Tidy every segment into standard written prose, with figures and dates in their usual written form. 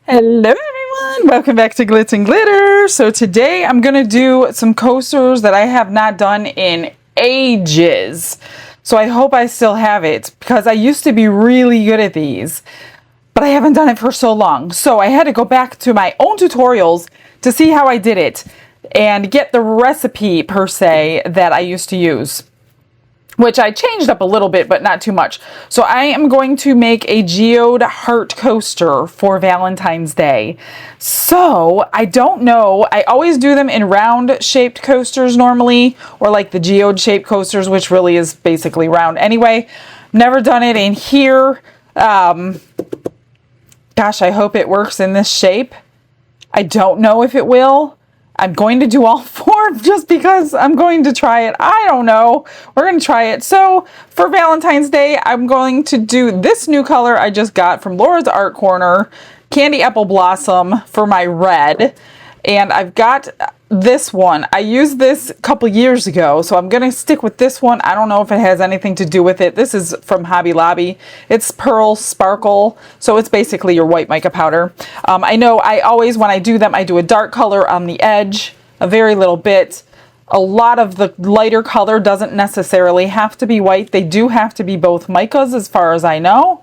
Hello everyone, welcome back to Glitz and Glitter. So today I'm going to do some coasters that I have not done in ages. So I hope I still have it because I used to be really good at these, but I haven't done it for so long. So I had to go back to my own tutorials to see how I did it and get the recipe per se that I used to use, which I changed up a little bit, but not too much. So I am going to make a geode heart coaster for Valentine's Day. So I don't know, I always do them in round shaped coasters normally, or like the geode shaped coasters, which really is basically round anyway. Never done it in here. Gosh, I hope it works in this shape. I don't know if it will. I'm going to do all four just because I'm going to try it. I don't know. We're going to try it. So for Valentine's Day, I'm going to do this new color I just got from Laura's Art Corner, Candy Apple Blossom, for my red. And I've got this one. I used this a couple years ago, so I'm going to stick with this one. I don't know if it has anything to do with it. This is from Hobby Lobby. It's Pearl Sparkle, so it's basically your white mica powder. I know I always, when I do them, I do a dark color on the edge, a very little bit. A lot of the lighter color doesn't necessarily have to be white. They do have to be both micas as far as I know.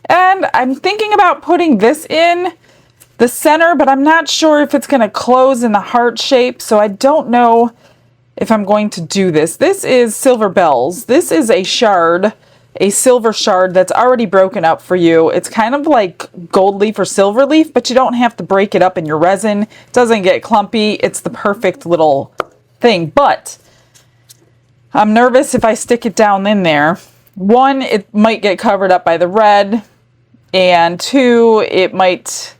And I'm thinking about putting this in the center, but I'm not sure if it's going to close in the heart shape, so I don't know if I'm going to do this. This is Silver Bells. This is a shard, a silver shard that's already broken up for you. It's kind of like gold leaf or silver leaf, but you don't have to break it up in your resin. It doesn't get clumpy. It's the perfect little thing, but I'm nervous if I stick it down in there. One, it might get covered up by the red, and two, it might...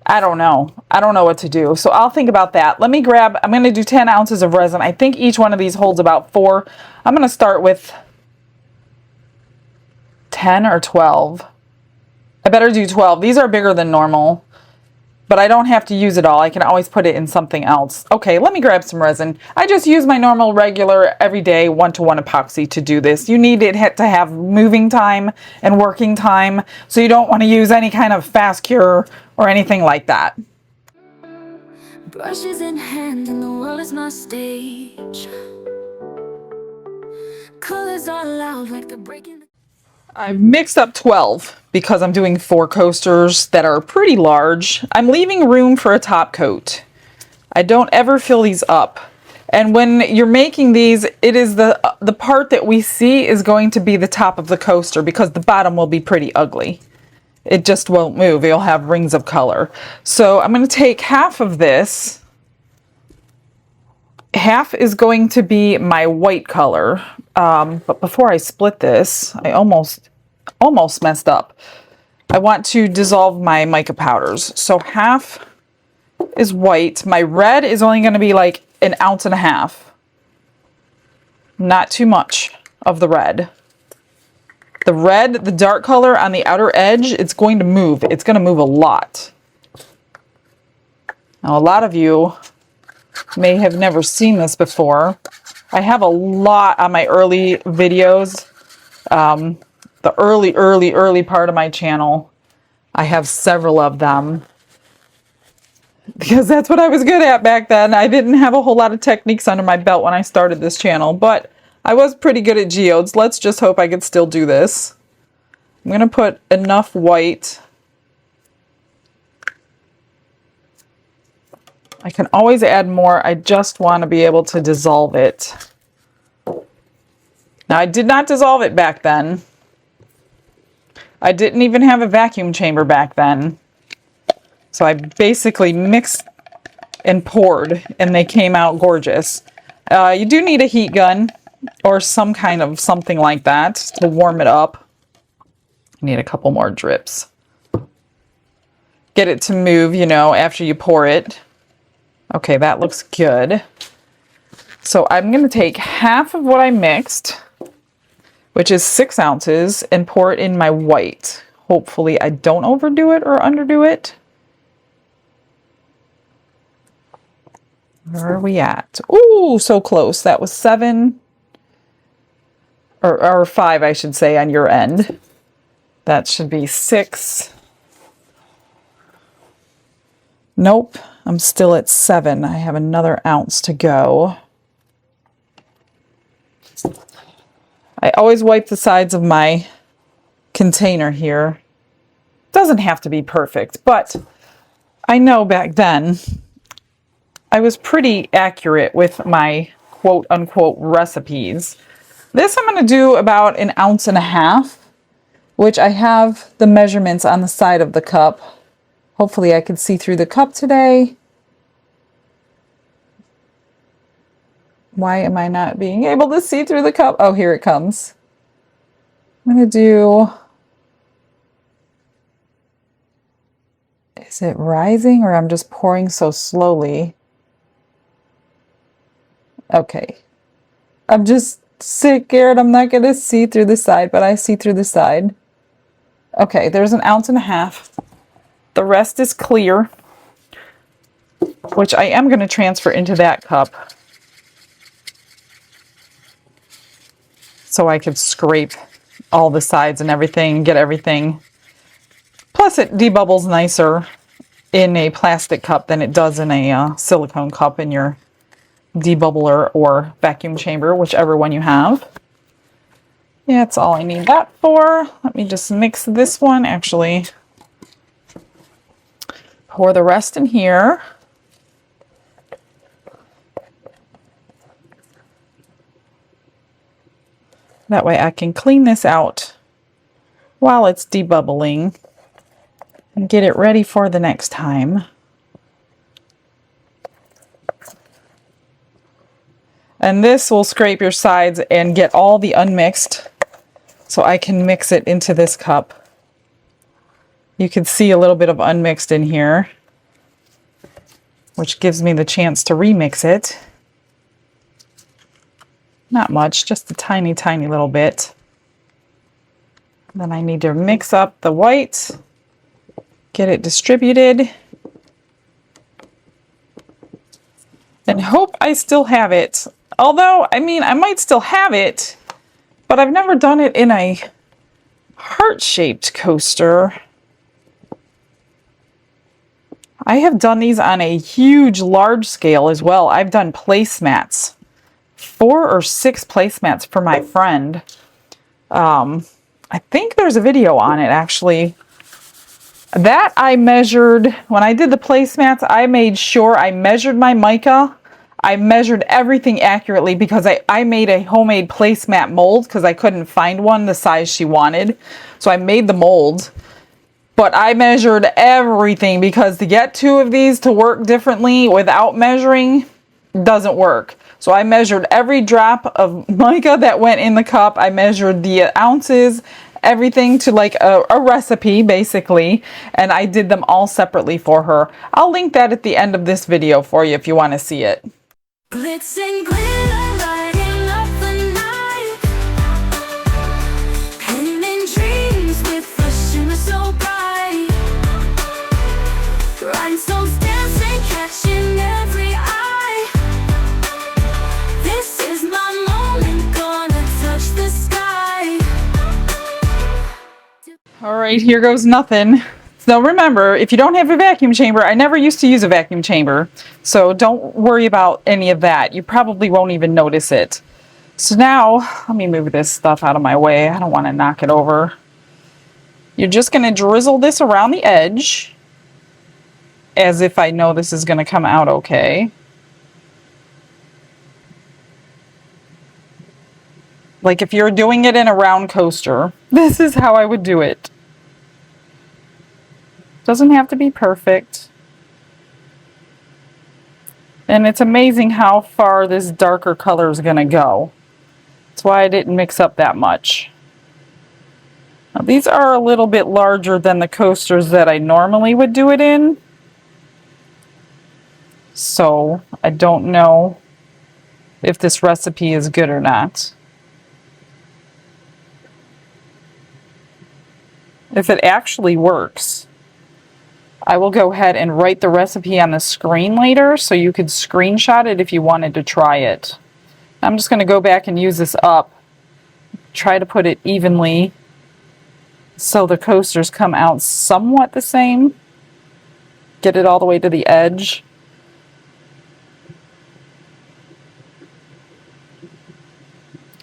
I don't know. I don't know what to do. So I'll think about that. Let me grab, I'm going to do 10 ounces of resin. I think each one of these holds about 4. I'm going to start with 10 or 12. I better do 12. These are bigger than normal, but I don't have to use it all. I can always put it in something else. Okay, let me grab some resin. I just use my normal, regular, everyday 1-to-1 epoxy to do this. You need it to have moving time and working time, so you don't want to use any kind of fast cure or anything like that. Brushes in hand and the world is my stage. Colors are loud like they're breaking. I've mixed up 12 because I'm doing 4 coasters that are pretty large. I'm leaving room for a top coat. I don't ever fill these up. And when you're making these, it is the part that we see is going to be the top of the coaster because the bottom will be pretty ugly. It just won't move. It'll have rings of color. So I'm going to take half of this. Half is going to be my white color. But before I split this, I almost messed up. I want to dissolve my mica powders. So half is white. My red is only going to be like 1.5 ounces. Not too much of the red. The red, the dark color on the outer edge, it's going to move. It's going to move a lot. Now, a lot of you may have never seen this before. I have a lot on my early videos. The early part of my channel. I have several of them. Because that's what I was good at back then. I didn't have a whole lot of techniques under my belt when I started this channel, but I was pretty good at geodes. Let's just hope I can still do this. I'm going to put enough white. I can always add more. I just want to be able to dissolve it. Now, I did not dissolve it back then. I didn't even have a vacuum chamber back then. So I basically mixed and poured, and they came out gorgeous. You do need a heat gun or some kind of something like that to warm it up. You need a couple more drips. Get it to move, you know, after you pour it. Okay, that looks good. So I'm going to take half of what I mixed, which is 6 ounces, and pour it in my white. Hopefully I don't overdo it or underdo it. Where are we at? Ooh, so close. That was 7 or 5, I should say, on your end. That should be 6. Nope, I'm still at 7. I have another ounce to go. I always wipe the sides of my container here. Doesn't have to be perfect, but I know back then I was pretty accurate with my quote unquote recipes. This I'm going to do about 1.5 ounces, which I have the measurements on the side of the cup. Hopefully I can see through the cup today. Why am I not being able to see through the cup? Oh, here it comes. I'm going to do... Is it rising or I'm just pouring so slowly? Okay. I'm just scared I'm not going to see through the side, but I see through the side. Okay, there's 1.5 ounces. The rest is clear, which I am going to transfer into that cup so I could scrape all the sides and everything, get everything. Plus it debubbles nicer in a plastic cup than it does in a silicone cup in your debubbler or vacuum chamber, whichever one you have. Yeah, that's all I need that for. Let me just mix this one. Actually, pour the rest in here. That way I can clean this out while it's debubbling and get it ready for the next time. And this will scrape your sides and get all the unmixed so I can mix it into this cup. You can see a little bit of unmixed in here, which gives me the chance to remix it. Not much, just a tiny, tiny little bit. Then I need to mix up the white, get it distributed, and hope I still have it. Although, I mean, I might still have it, but I've never done it in a heart-shaped coaster. I have done these on a huge, large scale as well. I've done placemats. 4 or 6 placemats for my friend. I think there's a video on it, actually. That I measured, when I did the placemats, I made sure I measured my mica. I measured everything accurately because I made a homemade placemat mold because I couldn't find one the size she wanted. So I made the mold. But I measured everything because to get 2 of these to work differently without measuring doesn't work. So I measured every drop of mica that went in the cup. I measured the ounces, everything to like a recipe basically, and I did them all separately for her. I'll link that at the end of this video for you if you want to see it. Glitz and glitter, lighting up the night. Painting dreams with a shimmer so bright. Rhinestones dancing, catching every eye. This is my moment, gonna touch the sky. All right, here goes nothing. So remember, if you don't have a vacuum chamber, I never used to use a vacuum chamber, so don't worry about any of that. You probably won't even notice it. So now, let me move this stuff out of my way. I don't want to knock it over. You're just going to drizzle this around the edge, as if I know this is going to come out okay. Like if you're doing it in a round coaster, this is how I would do it. Doesn't have to be perfect. And it's amazing how far this darker color is going to go. That's why I didn't mix up that much. Now, these are a little bit larger than the coasters that I normally would do it in. So I don't know if this recipe is good or not. If it actually works, I will go ahead and write the recipe on the screen later so you could screenshot it if you wanted to try it. I'm just going to go back and use this up, try to put it evenly so the coasters come out somewhat the same. get it all the way to the edge.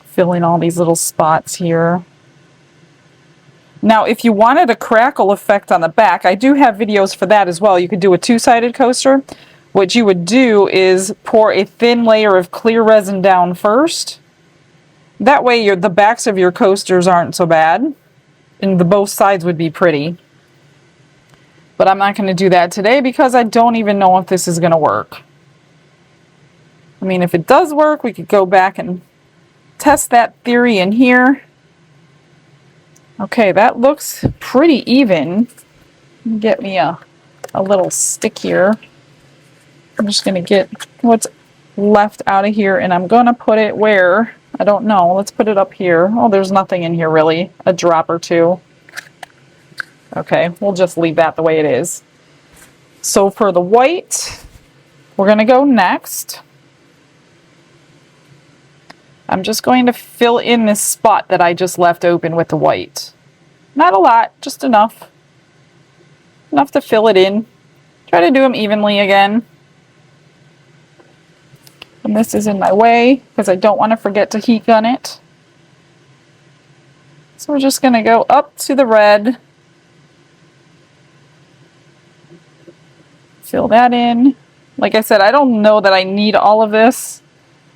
Filling all these little spots here. Now, if you wanted a crackle effect on the back, I do have videos for that as well. You could do a two-sided coaster. What you would do is pour a thin layer of clear resin down first. That way the backs of your coasters aren't so bad, and both sides would be pretty. But I'm not going to do that today because I don't even know if this is going to work. I mean, if it does work, we could go back and test that theory in here. Okay, that looks pretty even. Get me a little stick here. I'm just going to get what's left out of here, and I'm going to put it where, I don't know. Let's put it up here. Oh, there's nothing in here really. A drop or two. Okay, we'll just leave that the way it is. So for the white, we're going to go next. I'm just going to fill in this spot that I just left open with the white. Not a lot, just enough. Enough to fill it in. Try to do them evenly again. And this is in my way because I don't want to forget to heat gun it. So we're just going to go up to the red. Fill that in. Like I said, I don't know that I need all of this.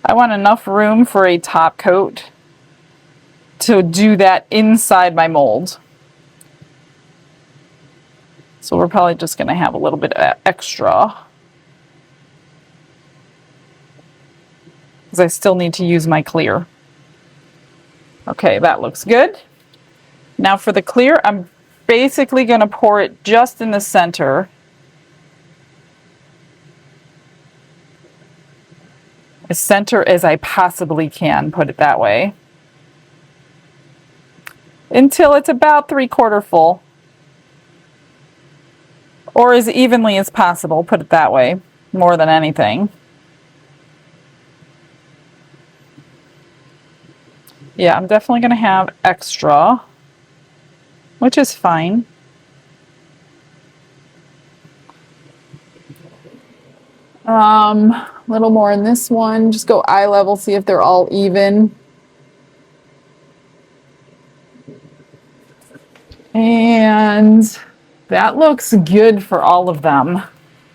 I want enough room for a top coat to do that inside my mold. So we're probably just going to have a little bit extra. Because I still need to use my clear. Okay, that looks good. Now for the clear, I'm basically going to pour it just in the center. As center as I possibly can, put it that way. Until it's about 3/4 full. Or as evenly as possible, put it that way, more than anything. Yeah, I'm definitely going to have extra, which is fine. A little more in this one. Just go eye level, see if they're all even. And that looks good for all of them.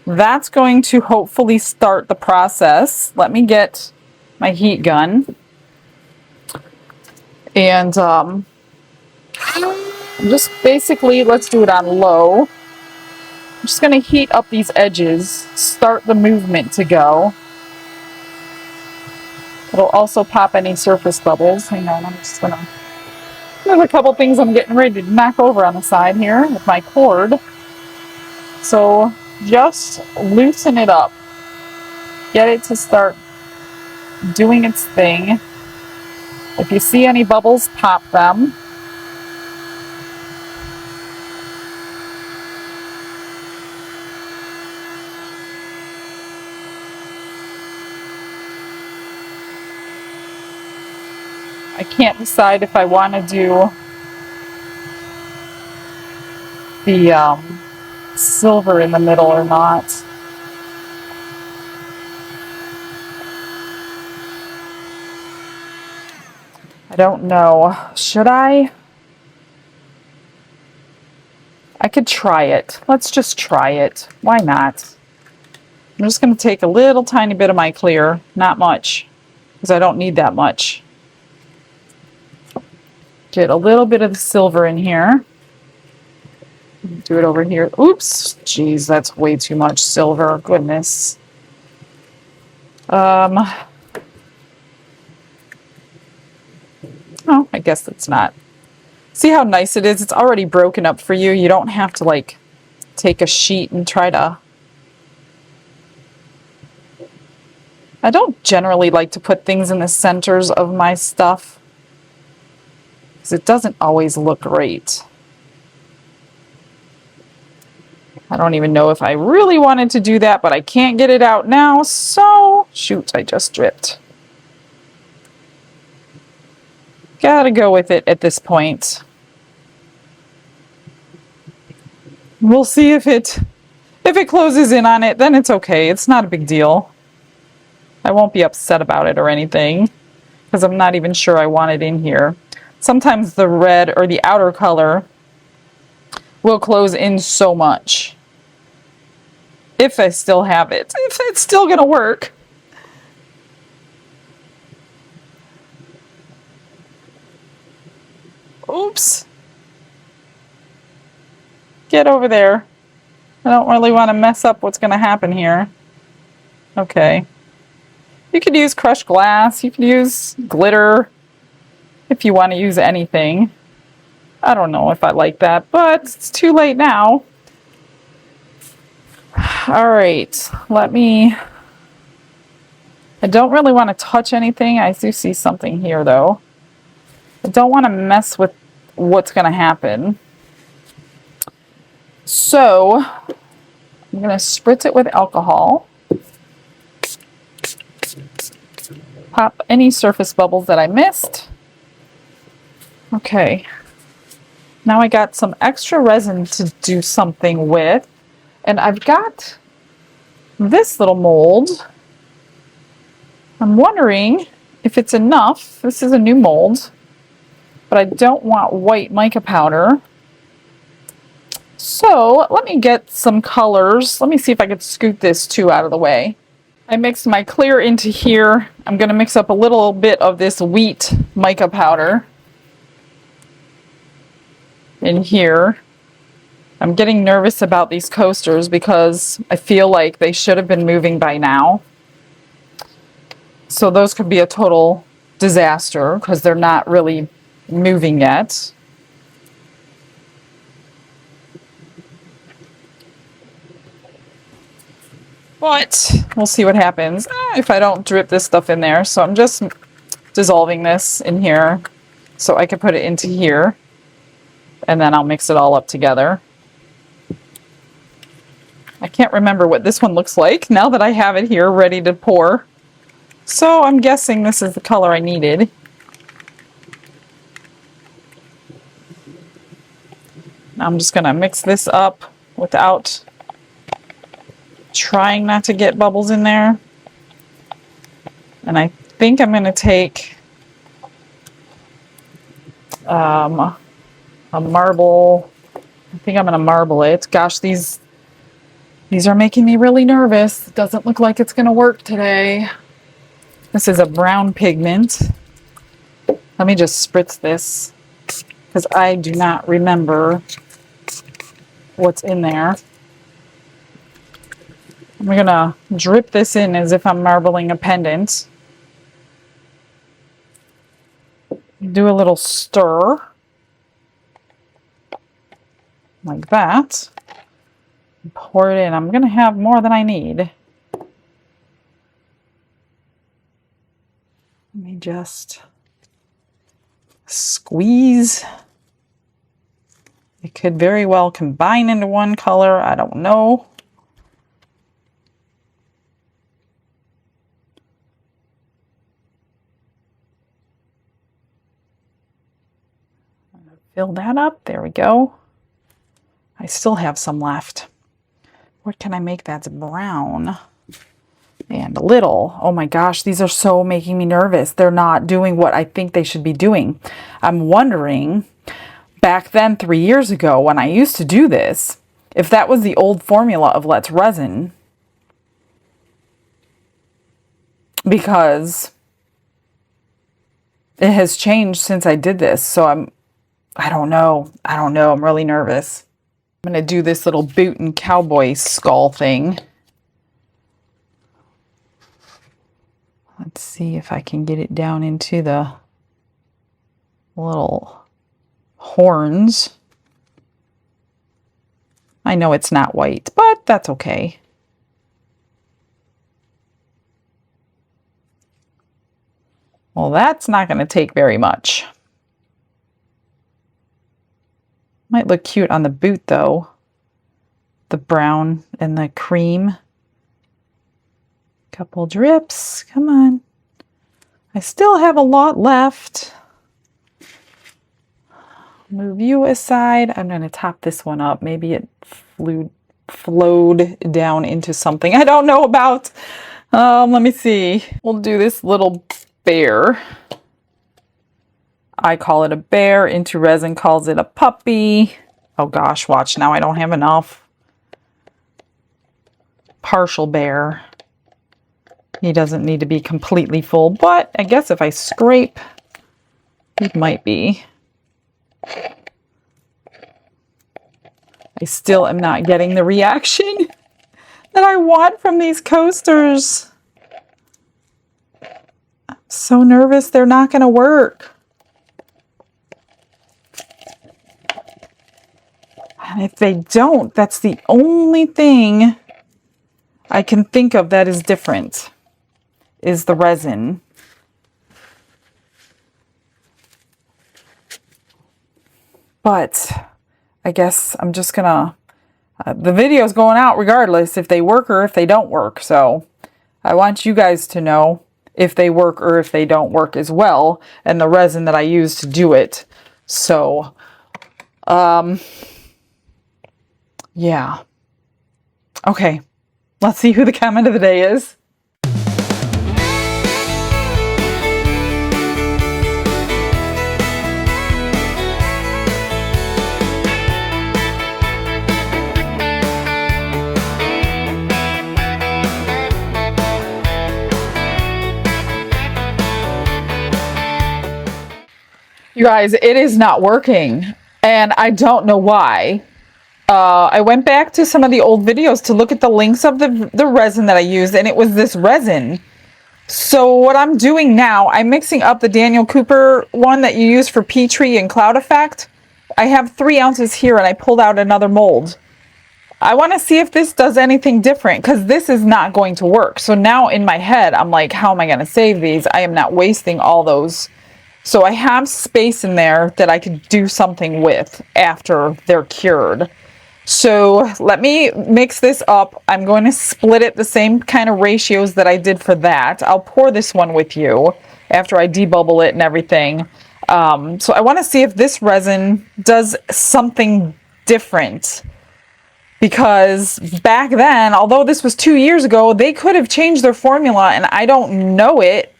That's going to hopefully start the process. Let me get my heat gun. And just basically, let's do it on low. I'm just going to heat up these edges, start the movement to go. It'll also pop any surface bubbles. Hang on, I'm just going to... There's a couple things I'm getting ready to knock over on the side here with my cord. So just loosen it up. Get it to start doing its thing. If you see any bubbles, pop them. I can't decide if I want to do the silver in the middle or not. I don't know. Should I? I could try it. Let's just try it. Why not? I'm just going to take a little tiny bit of my clear. Not much, because I don't need that much. Get a little bit of the silver in here. Do it over here. Oops. Jeez, that's way too much silver. Goodness. Oh, I guess it's not. See how nice it is? It's already broken up for you. You don't have to, like, take a sheet and try to... I don't generally like to put things in the centers of my stuff, because it doesn't always look great. I don't even know if I really wanted to do that, but I can't get it out now, so... Shoot, I just dripped. Gotta go with it at this point. We'll see if it If it closes in on it, then it's okay. It's not a big deal. I won't be upset about it or anything because I'm not even sure I want it in here. Sometimes the red or the outer color will close in so much. If I still have it. If it's still gonna work. Oops. Get over there. I don't really want to mess up what's going to happen here. Okay. You could use crushed glass. You could use glitter if you want to use anything. I don't know if I like that, but it's too late now. All right. I don't really want to touch anything. I do see something here, though. I don't want to mess with what's going to happen. So, I'm going to spritz it with alcohol. Pop any surface bubbles that I missed. Okay. Now I got some extra resin to do something with. And I've got this little mold. I'm wondering if it's enough. This is a new mold. But I don't want white mica powder. So let me get some colors. Let me see if I could scoot this too out of the way. I mixed my clear into here. I'm going to mix up a little bit of this wheat mica powder in here. I'm getting nervous about these coasters because I feel like they should have been moving by now. So those could be a total disaster because they're not really moving yet. But we'll see what happens if I don't drip this stuff in there. So I'm just dissolving this in here so I can put it into here. And then I'll mix it all up together. I can't remember what this one looks like now that I have it here ready to pour. So I'm guessing this is the color I needed. I'm just going to mix this up without trying not to get bubbles in there. And I think I'm going to take a marble. I think I'm going to marble it. Gosh, these are making me really nervous. It doesn't look like it's going to work today. This is a brown pigment. Let me just spritz this because I do not remember what's in there. I'm going to drip this in as if I'm marbling a pendant. Do a little stir. Like that. Pour it in. I'm going to have more than I need. Let me just squeeze. It could very well combine into one color. I don't know. Fill that up. There we go. I still have some left. What can I make that's brown? And a little. Oh my gosh, these are so making me nervous. They're not doing what I think they should be doing. I'm wondering, back then 3 years ago when I used to do this, if that was the old formula of Let's Resin. Because it has changed since I did this. So I don't know. I'm really nervous. I'm going to do this little boot and cowboy skull thing. Let's see if I can get it down into the little horns. I know it's not white, but that's okay. Well, that's not going to take very much. Might look cute on the boot, though. The brown and the cream. Couple drips. Come on. I still have a lot left. Move you aside. I'm going to top this one up. Maybe it flowed down into something I don't know about. Let me see. We'll do this little bear. I call it a bear. Into Resin calls it a puppy. Oh gosh, watch. Now I don't have enough. Partial bear. He doesn't need to be completely full, but I guess if I scrape, he might be. I still am not getting the reaction that I want from these coasters. I'm so nervous they're not going to work. And if they don't, that's the only thing I can think of that is different, is the resin. But I guess I'm just gonna, the video's going out regardless if they work or if they don't work. So I want you guys to know if they work or if they don't work as well, and the resin that I use to do it. So, yeah. Okay, let's see who the comment of the day is. You guys, it is not working, and I don't know why. I went back to some of the old videos to look at the links of the resin that I used, and it was this resin. So what I'm doing now, I'm mixing up the Daniel Cooper one that you use for Petrie and Cloud Effect. I have 3 ounces here, and I pulled out another mold. I want to see if this does anything different, because this is not going to work. So now in my head, I'm like, how am I going to save these? I am not wasting all those. So I have space in there that I could do something with after they're cured. So let me mix this up. I'm going to split it the same kind of ratios that I did for that. I'll pour this one with you after I debubble it and everything. So I want to see if this resin does something different. Because back then, although this was 2 years ago, they could have changed their formula and I don't know it.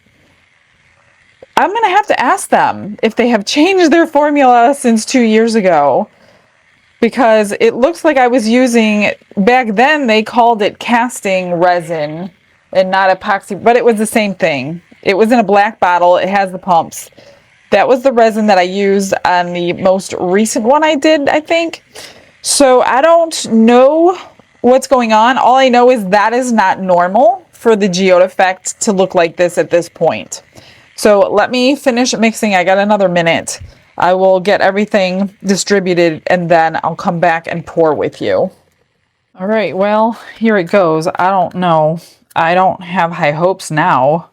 I'm going to have to ask them if they have changed their formula since 2 years ago. Because it looks like I was using, back then they called it casting resin and not epoxy, but it was the same thing. It was in a black bottle. It has the pumps. That was the resin that I used on the most recent one I did, I think. So I don't know what's going on. All I know is that is not normal for the geode effect to look like this at this point. So let me finish mixing. I got another minute. I will get everything distributed and then I'll come back and pour with you. All right, well, here it goes. I don't know. I don't have high hopes now.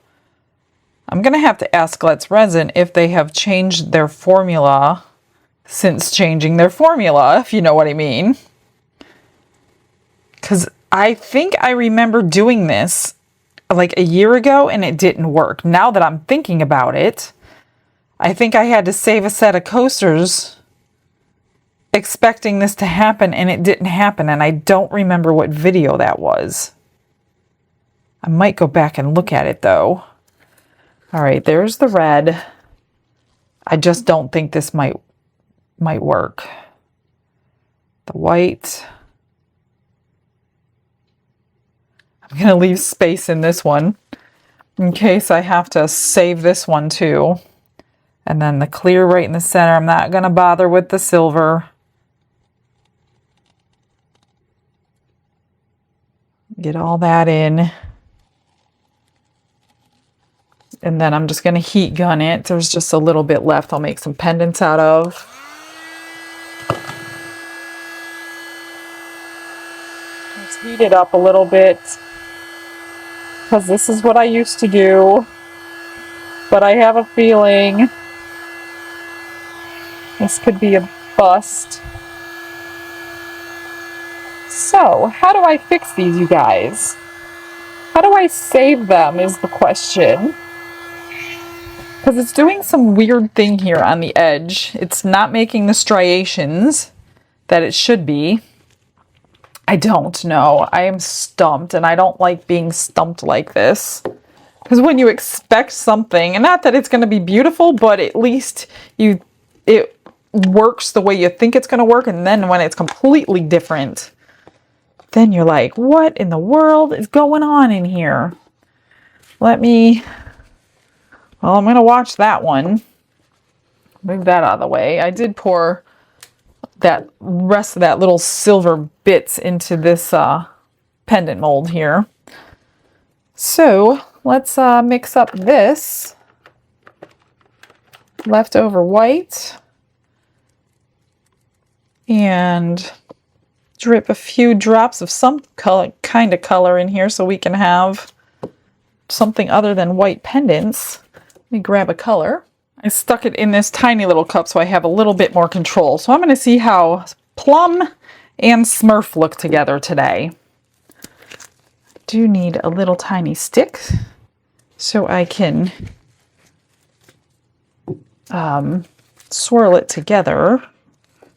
I'm going to have to ask Let's Resin if they have changed their formula since changing their formula, if you know what I mean. Because I think I remember doing this like a year ago and it didn't work. Now that I'm thinking about it, I think I had to save a set of coasters expecting this to happen and it didn't happen, and I don't remember what video that was. I might go back and look at it though. All right, there's the red. I just don't think this might work. The white. I'm going to leave space in this one in case I have to save this one too. And then the clear right in the center. I'm not going to bother with the silver. Get all that in. And then I'm just going to heat gun it. There's just a little bit left I'll make some pendants out of. Let's heat it up a little bit, because this is what I used to do. But I have a feeling this could be a bust. So, how do I fix these, you guys? How do I save them is the question. Because it's doing some weird thing here on the edge. It's not making the striations that it should be. I don't know. I am stumped, and I don't like being stumped like this. Because when you expect something, and not that it's going to be beautiful, but at least it works the way you think it's going to work, and then when it's completely different, then you're like, what in the world is going on in here? Well, I'm going to watch that one. Move that out of the way. I did pour that rest of that little silver bits into this pendant mold here. So let's mix up this leftover white and drip a few drops of some kind of color in here so we can have something other than white pendants. Let me grab a color. I stuck it in this tiny little cup so I have a little bit more control. So I'm going to see how Plum and Smurf look together today. I do need a little tiny stick so I can swirl it together.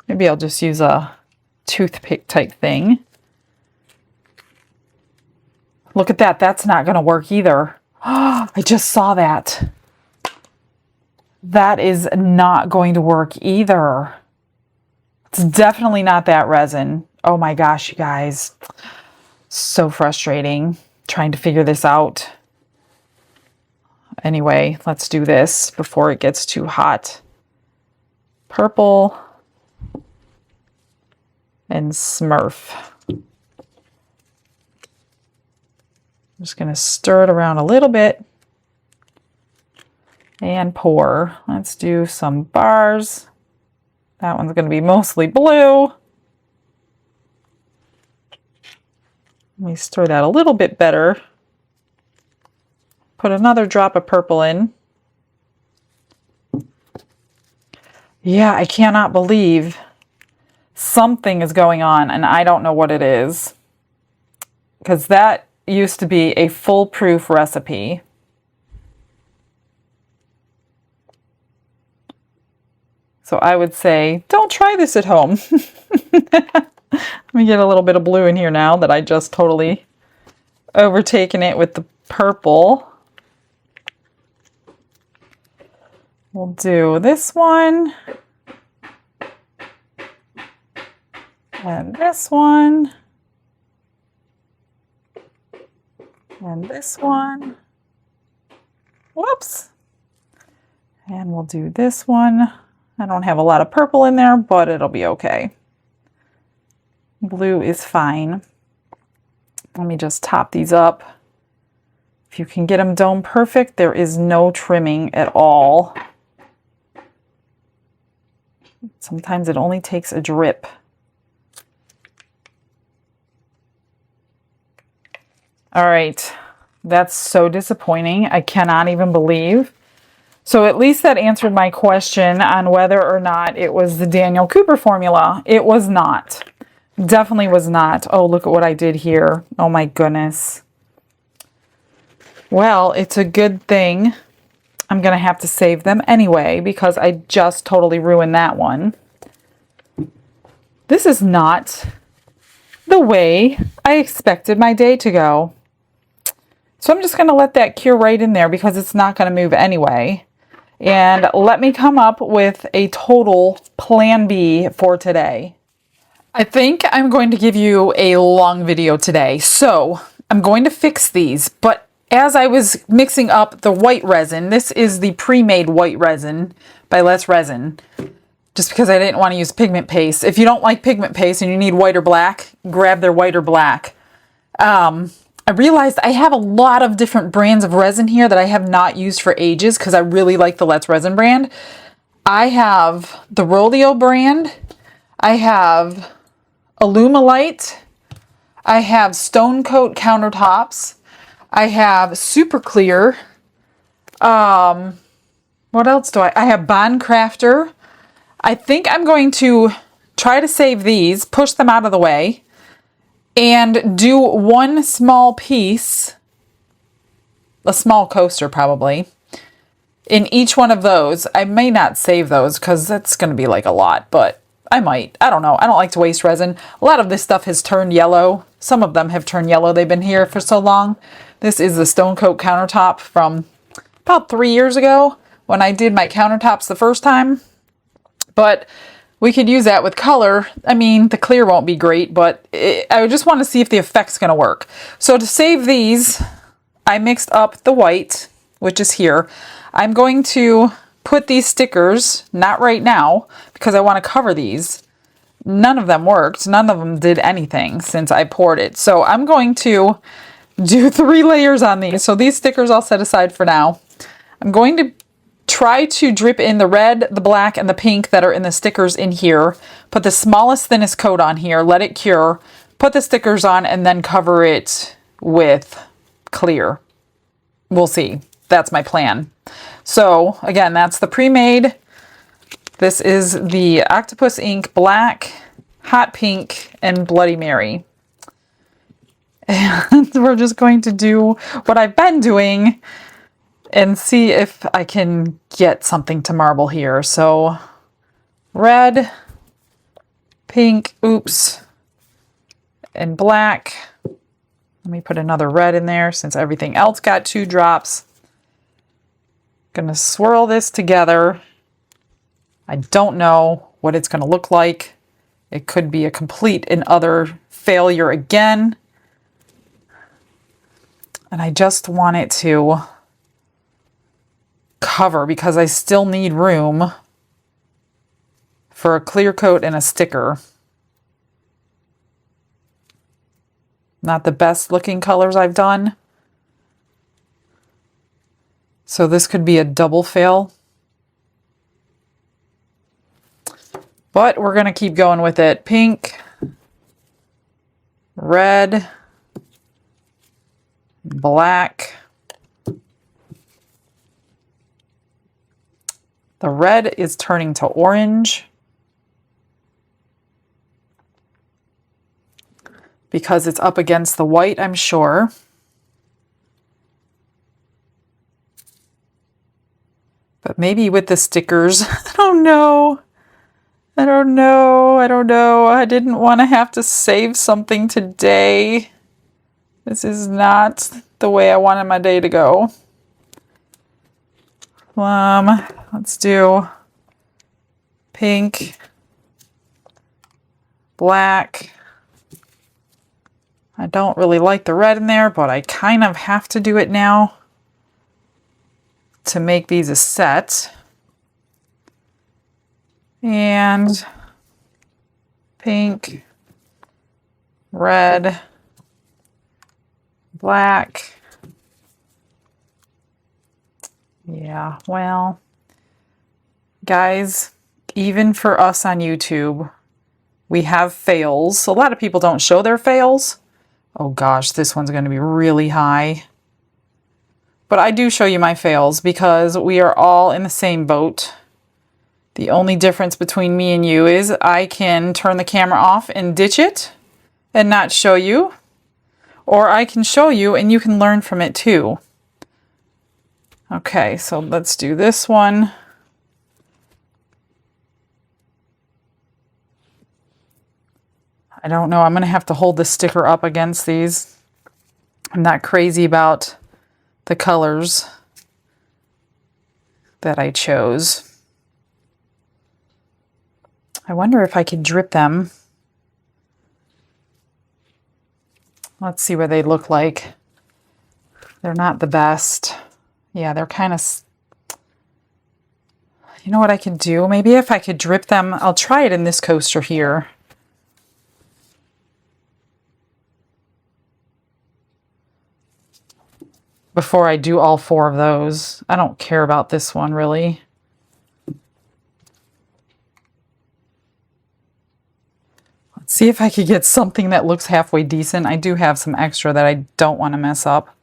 Maybe I'll just use a toothpick type thing. Look at that. That's not going to work either. I just saw that. That is not going to work either. It's definitely not that resin. Oh my gosh, you guys. So frustrating trying to figure this out. Anyway, let's do this before it gets too hot. Purple and Smurf. I'm just going to stir it around a little bit and pour. Let's do some bars. That one's going to be mostly blue. Let me stir that a little bit better. Put another drop of purple in. Yeah, I cannot believe something is going on and I don't know what it is. Because that used to be a foolproof recipe. So I would say, don't try this at home. Let me get a little bit of blue in here now that I just totally overtaken it with the purple. We'll do this one. And this one. And this one. Whoops. And we'll do this one. I don't have a lot of purple in there, but it'll be okay. Blue is fine. Let me just top these up. If you can get them dome perfect, there is no trimming at all. Sometimes it only takes a drip. All right, that's so disappointing. I cannot even believe. So at least that answered my question on whether or not it was the Daniel Cooper formula. It was not. Definitely was not. Oh, look at what I did here. Oh my goodness. Well, it's a good thing. I'm going to have to save them anyway because I just totally ruined that one. This is not the way I expected my day to go. So I'm just going to let that cure right in there because it's not going to move anyway. And let me come up with a total plan B for today. I think I'm going to give you a long video today. So I'm going to fix these, but as I was mixing up the white resin, this is the pre-made white resin by Let's Resin, just because I didn't want to use pigment paste. If you don't like pigment paste and you need white or black, grab their white or black. I realized I have a lot of different brands of resin here that I have not used for ages because I really like the Let's Resin brand. I have the Rolio brand. I have Alumilite. I have Stone Coat countertops. I have Super Clear. What else do I have Bond Craftor. I think I'm going to try to save these, push them out of the way, and do one small piece, a small coaster probably, in each one of those. I may not save those because that's going to be like a lot, but I might. I don't know. I don't like to waste resin. A lot of this stuff has turned yellow. Some of them have turned yellow. They've been here for so long. This is the Stone Coat countertop from about 3 years ago when I did my countertops the first time. But we could use that with color. I mean, the clear won't be great, but I just want to see if the effect's going to work. So to save these, I mixed up the white, which is here. I'm going to put these stickers, not right now, because I want to cover these. None of them worked. None of them did anything since I poured it. So I'm going to do 3 layers on these. So these stickers I'll set aside for now. I'm going to try to drip in the red, the black, and the pink that are in the stickers in here. Put the smallest, thinnest coat on here, let it cure, put the stickers on, and then cover it with clear. We'll see. That's my plan. So again, that's the pre-made. This is the Octopus Ink Black, Hot Pink, and Bloody Mary. And we're just going to do what I've been doing and see if I can get something to marble here. So red, pink, oops, and black. Let me put another red in there since everything else got 2 drops. Gonna swirl this together. I don't know what it's gonna look like. It could be a complete and utter failure again. And I just want it to cover because I still need room for a clear coat and a sticker. Not the best looking colors I've done. So this could be a double fail. But we're going to keep going with it. Pink, red, black. The red is turning to orange because it's up against the white, I'm sure. But maybe with the stickers, I don't know. I don't know. I don't know. I didn't want to have to save something today. This is not the way I wanted my day to go. Let's do pink, black. I don't really like the red in there, but I kind of have to do it now to make these a set. And pink, red, black. Yeah, well, guys, even for us on YouTube, we have fails. A lot of people don't show their fails. Oh gosh, this one's going to be really high. But I do show you my fails because we are all in the same boat. The only difference between me and you is I can turn the camera off and ditch it and not show you. Or I can show you and you can learn from it too. Okay, so let's do this one. I don't know. I'm going to have to hold the sticker up against these. I'm not crazy about the colors that I chose. I wonder if I could drip them. Let's see what they look like. They're not the best. Yeah, they're kind of... You know what I could do? Maybe if I could drip them, I'll try it in this coaster here. Before I do all 4 of those. I don't care about this one really. Let's see if I could get something that looks halfway decent. I do have some extra that I don't want to mess up.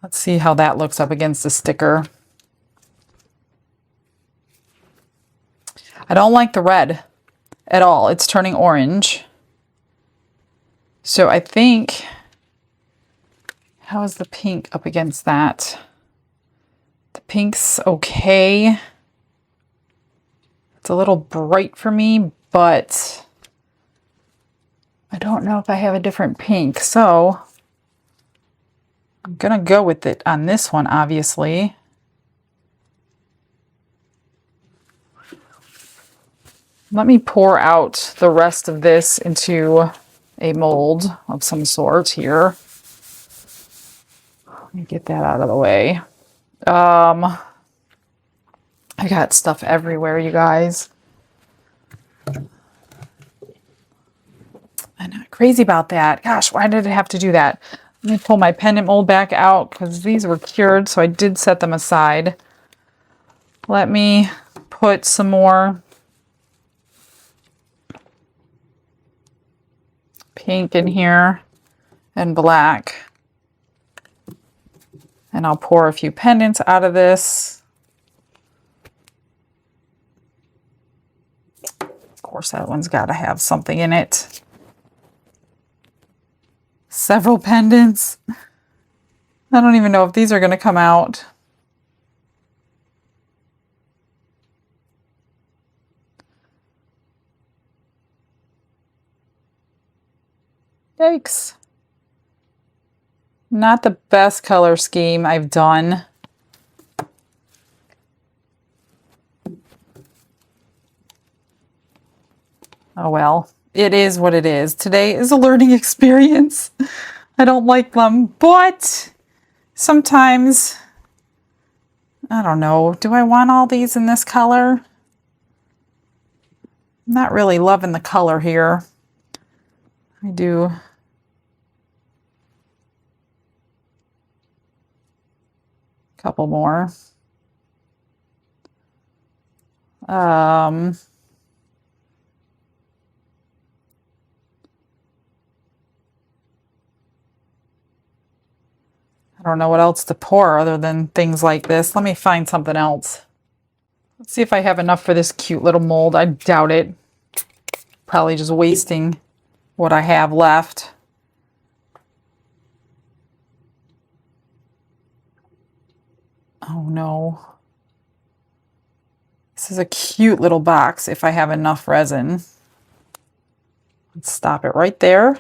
Let's see how that looks up against the sticker. I don't like the red at all. It's turning orange. So I think How is the pink up against that? The pink's okay. It's a little bright for me, but I don't know if I have a different pink, so I'm gonna go with it on this one, obviously. Let me pour out the rest of this into a mold of some sort here. Let me get that out of the way. I got stuff everywhere, you guys. I'm not crazy about that. Gosh, why did I have to do that? Let me pull my pendant mold back out because these were cured, so I did set them aside. Let me put some more pink in here and black. And I'll pour a few pendants out of this. Of course, that one's got to have something in it. Several pendants. I don't even know if these are going to come out. Yikes. Not the best color scheme I've done. Oh well, it is what it is. Today is a learning experience. I don't like them, but sometimes, I don't know, do I want all these in this color? I'm not really loving the color here. I do. A couple more. I don't know what else to pour other than things like this. Let me find something else. Let's see if I have enough for this cute little mold. I doubt it. Probably just wasting what I have left. Oh no. This is a cute little box if I have enough resin. Let's stop it right there.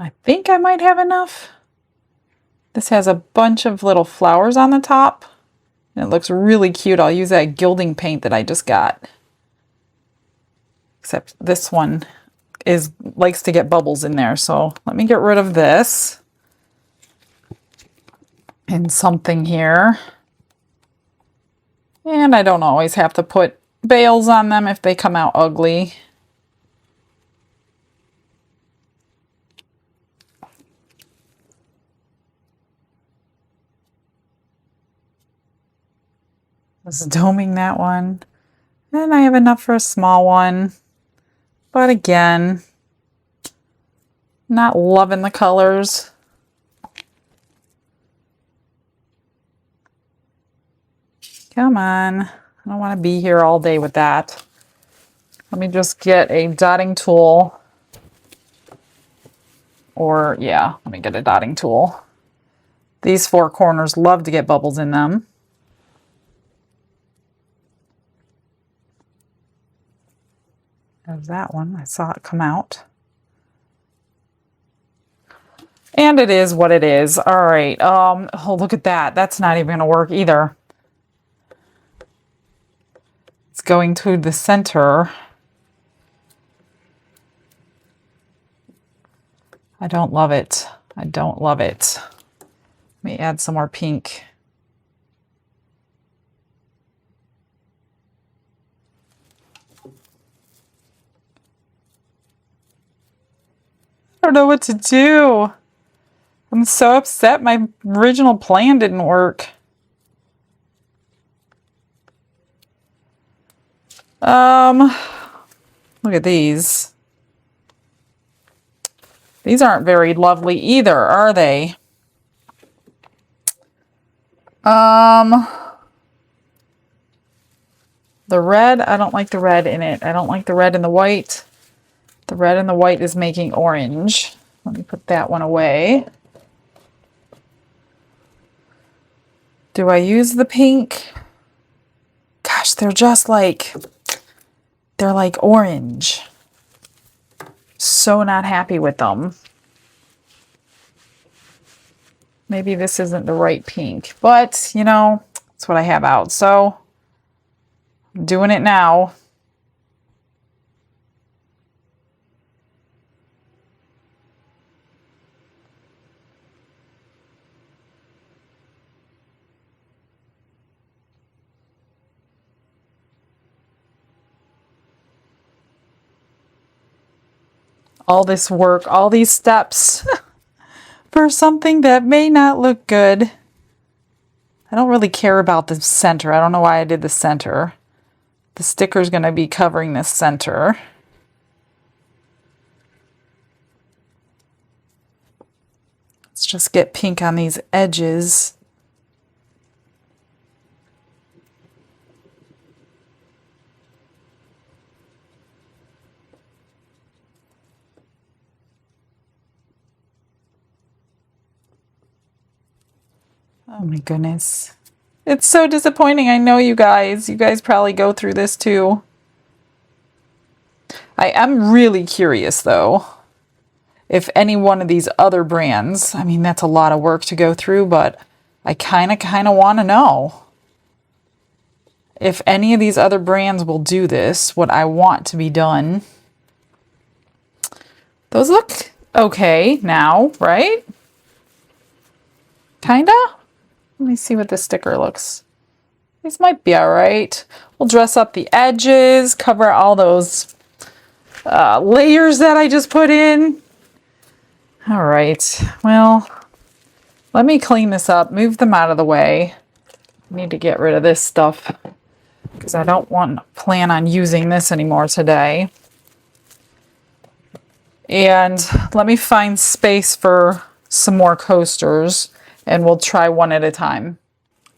I think I might have enough. This has a bunch of little flowers on the top. And it looks really cute. I'll use that gilding paint that I just got. Except this one likes to get bubbles in there. So let me get rid of this. And something here. And I don't always have to put bails on them if they come out ugly. Just doming that one. And I have enough for a small one. But again, not loving the colors. Come on. I don't want to be here all day with that. Let me just get a dotting tool. Or, yeah, let me get a dotting tool. These four corners love to get bubbles in them. There's that one. I saw it come out. And it is what it is. All right. Oh, look at that. That's not even going to work either. It's going to the center. I don't love it. I don't love it. Let me add some more pink. I don't know what to do. I'm so upset my original plan didn't work. Look at these. These aren't very lovely either, are they? The red, I don't like the red in it. I don't like the red and the white. The red and the white is making orange. Let me put that one away. Do I use the pink? Gosh, they're just like, they're like orange. So not happy with them. Maybe this isn't the right pink, but you know, that's what I have out. So I'm doing it now. All this work, all these steps for something that may not look good. I don't really care about the center. I don't know why I did the center. The sticker's going to be covering the center. Let's just get pink on these edges. Oh my goodness. It's so disappointing. I know you guys. You guys probably go through this too. I am really curious though, if any one of these other brands, I mean, that's a lot of work to go through, but I kind of want to know if any of these other brands will do this, what I want to be done. Those look okay now, right? Kinda? Let me see what this sticker looks. These might be all right. We'll dress up the edges, cover all those layers that I just put in. All right, well, let me clean this up, move them out of the way. I need to get rid of this stuff because I don't plan on using this anymore today. And let me find space for some more coasters, and we'll try one at a time.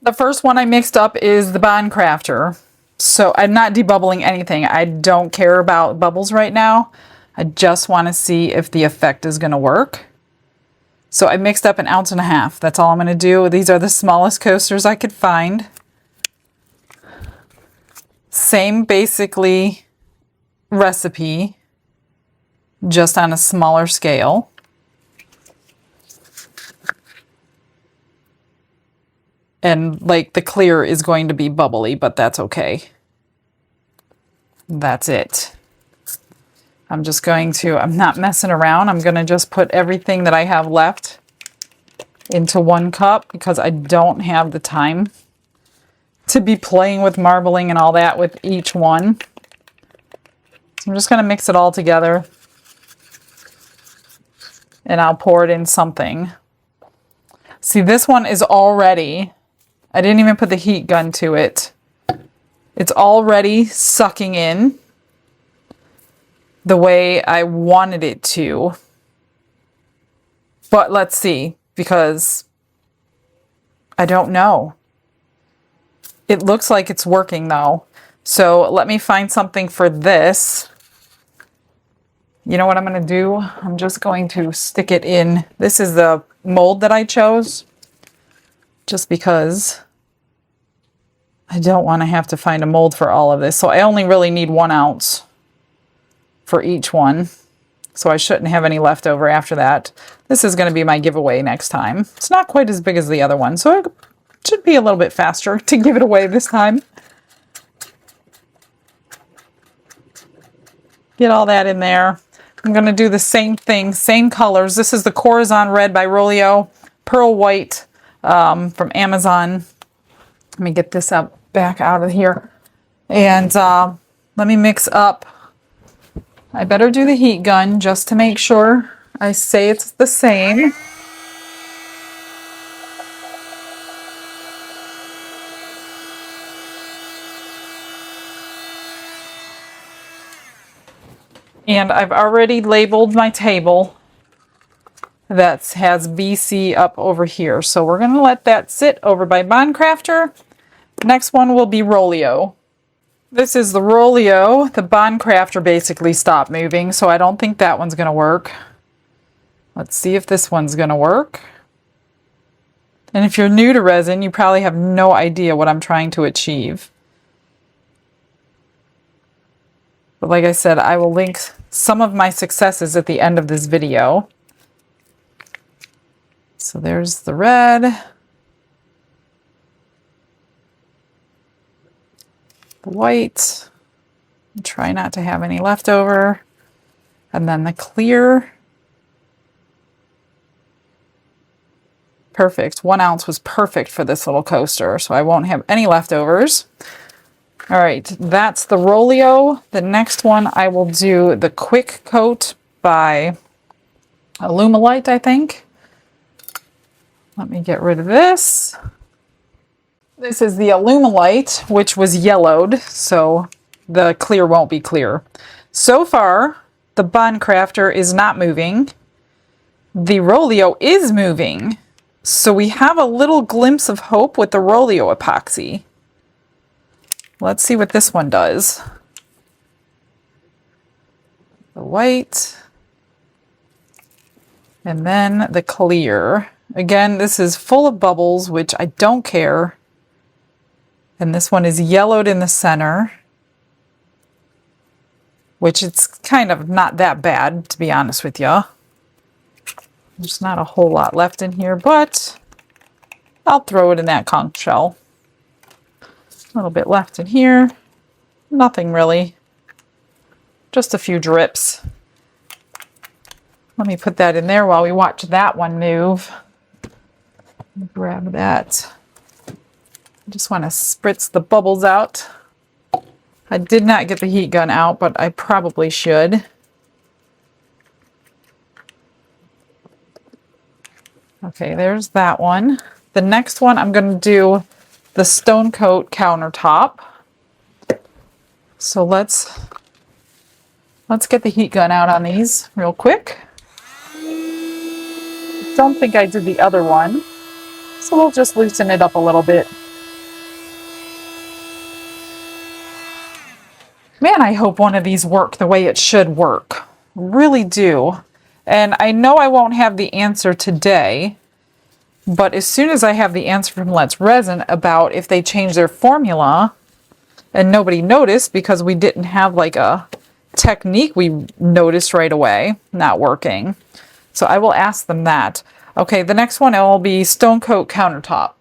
The first one I mixed up is the Bond Craftor. So I'm not debubbling anything. I don't care about bubbles right now. I just want to see if the effect is going to work. So I mixed up 1.5 ounces. That's all I'm going to do. These are the smallest coasters I could find. Same basically recipe, just on a smaller scale. And like the clear is going to be bubbly, but that's okay. That's it. I'm just going to, I'm not messing around. I'm going to just put everything that I have left into 1 cup because I don't have the time to be playing with marbling and all that with each one. So I'm just going to mix it all together and I'll pour it in something. See, this one is already, I didn't even put the heat gun to it. It's already sucking in the way I wanted it to. But let's see, because I don't know. It looks like it's working though. So let me find something for this. You know what I'm going to do? I'm just going to stick it in. This is the mold that I chose, just because I don't want to have to find a mold for all of this. So I only really need 1 ounce for each one. So I shouldn't have any left over after that. This is going to be my giveaway next time. It's not quite as big as the other one, so it should be a little bit faster to give it away this time. Get all that in there. I'm going to do the same thing, same colors. This is the Corazon Red by Rolio, Pearl White from Amazon. Let me get this up back out of here. And let me mix up. I better do the heat gun just to make sure I say it's the same. And I've already labeled my table that has BC up over here. So we're going to let that sit over by Bond Craftor. Next one will be Rolio. This is the Rolio. The Bond Craftor basically stopped moving, so I don't think that one's going to work. Let's see if this one's going to work. And if you're new to resin, you probably have no idea what I'm trying to achieve. But like I said, I will link some of my successes at the end of this video. So there's the red. The white. Try not to have any left over. And then the clear. Perfect. 1 ounce was perfect for this little coaster, so I won't have any leftovers. All right, that's the Rolio. The next one, I will do the Quick Coat by Alumilite, I think. Let me get rid of this. This is the Alumilite, which was yellowed, so the clear won't be clear. So far, the Bond Craftor is not moving. The Rolio is moving. So we have a little glimpse of hope with the Rolio epoxy. Let's see what this one does. The white. And then the clear. Again, this is full of bubbles, which I don't care. And this one is yellowed in the center, which it's kind of not that bad, to be honest with you. There's not a whole lot left in here, but I'll throw it in that conch shell. A little bit left in here. Nothing really. Just a few drips. Let me put that in there while we watch that one move. Grab that. I just want to spritz the bubbles out. I did not get the heat gun out, but I probably should. Okay, there's that one. The next one, I'm going to do the Stone Coat countertop. So let's get the heat gun out on these real quick. Don't think I did the other one, so we'll just loosen it up a little bit. Man, I hope one of these work the way it should work. Really do. And I know I won't have the answer today, but as soon as I have the answer from Let's Resin about if they change their formula, and nobody noticed because we didn't have like a technique we noticed right away not working. So I will ask them that. Okay, the next one will be Stone Coat countertop.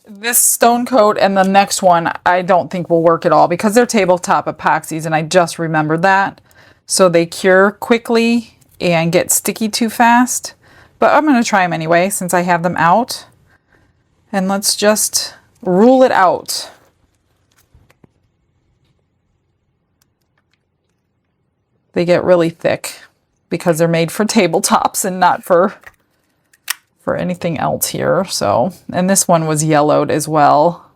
This Stone Coat and the next one I don't think will work at all because they're tabletop epoxies, and I just remembered that. So they cure quickly and get sticky too fast. But I'm going to try them anyway since I have them out. And let's just rule it out. They get really thick because they're made for tabletops and not for anything else here. So, and this one was yellowed as well.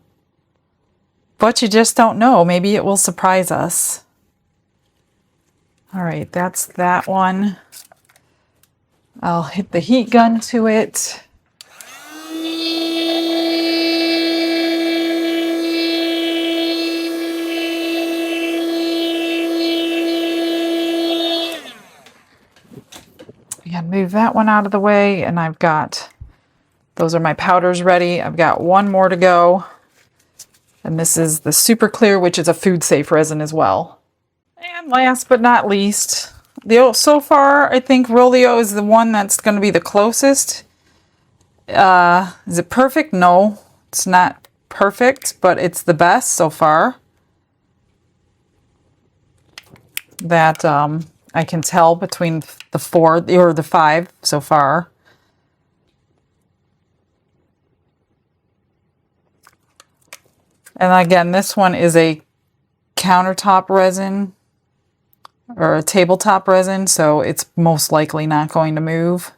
But you just don't know. Maybe it will surprise us. All right, that's that one. I'll hit the heat gun to it. Yeah, move that one out of the way, and I've got, those are my powders ready. I've got one more to go. And this is the Super Clear, which is a food safe resin as well. And last but not least, so far, I think Rolio is the one that's going to be the closest. Is it perfect? No, it's not perfect, but it's the best so far. That I can tell between the 4 or the 5 so far. And again, this one is a countertop resin. Or a tabletop resin, so it's most likely not going to move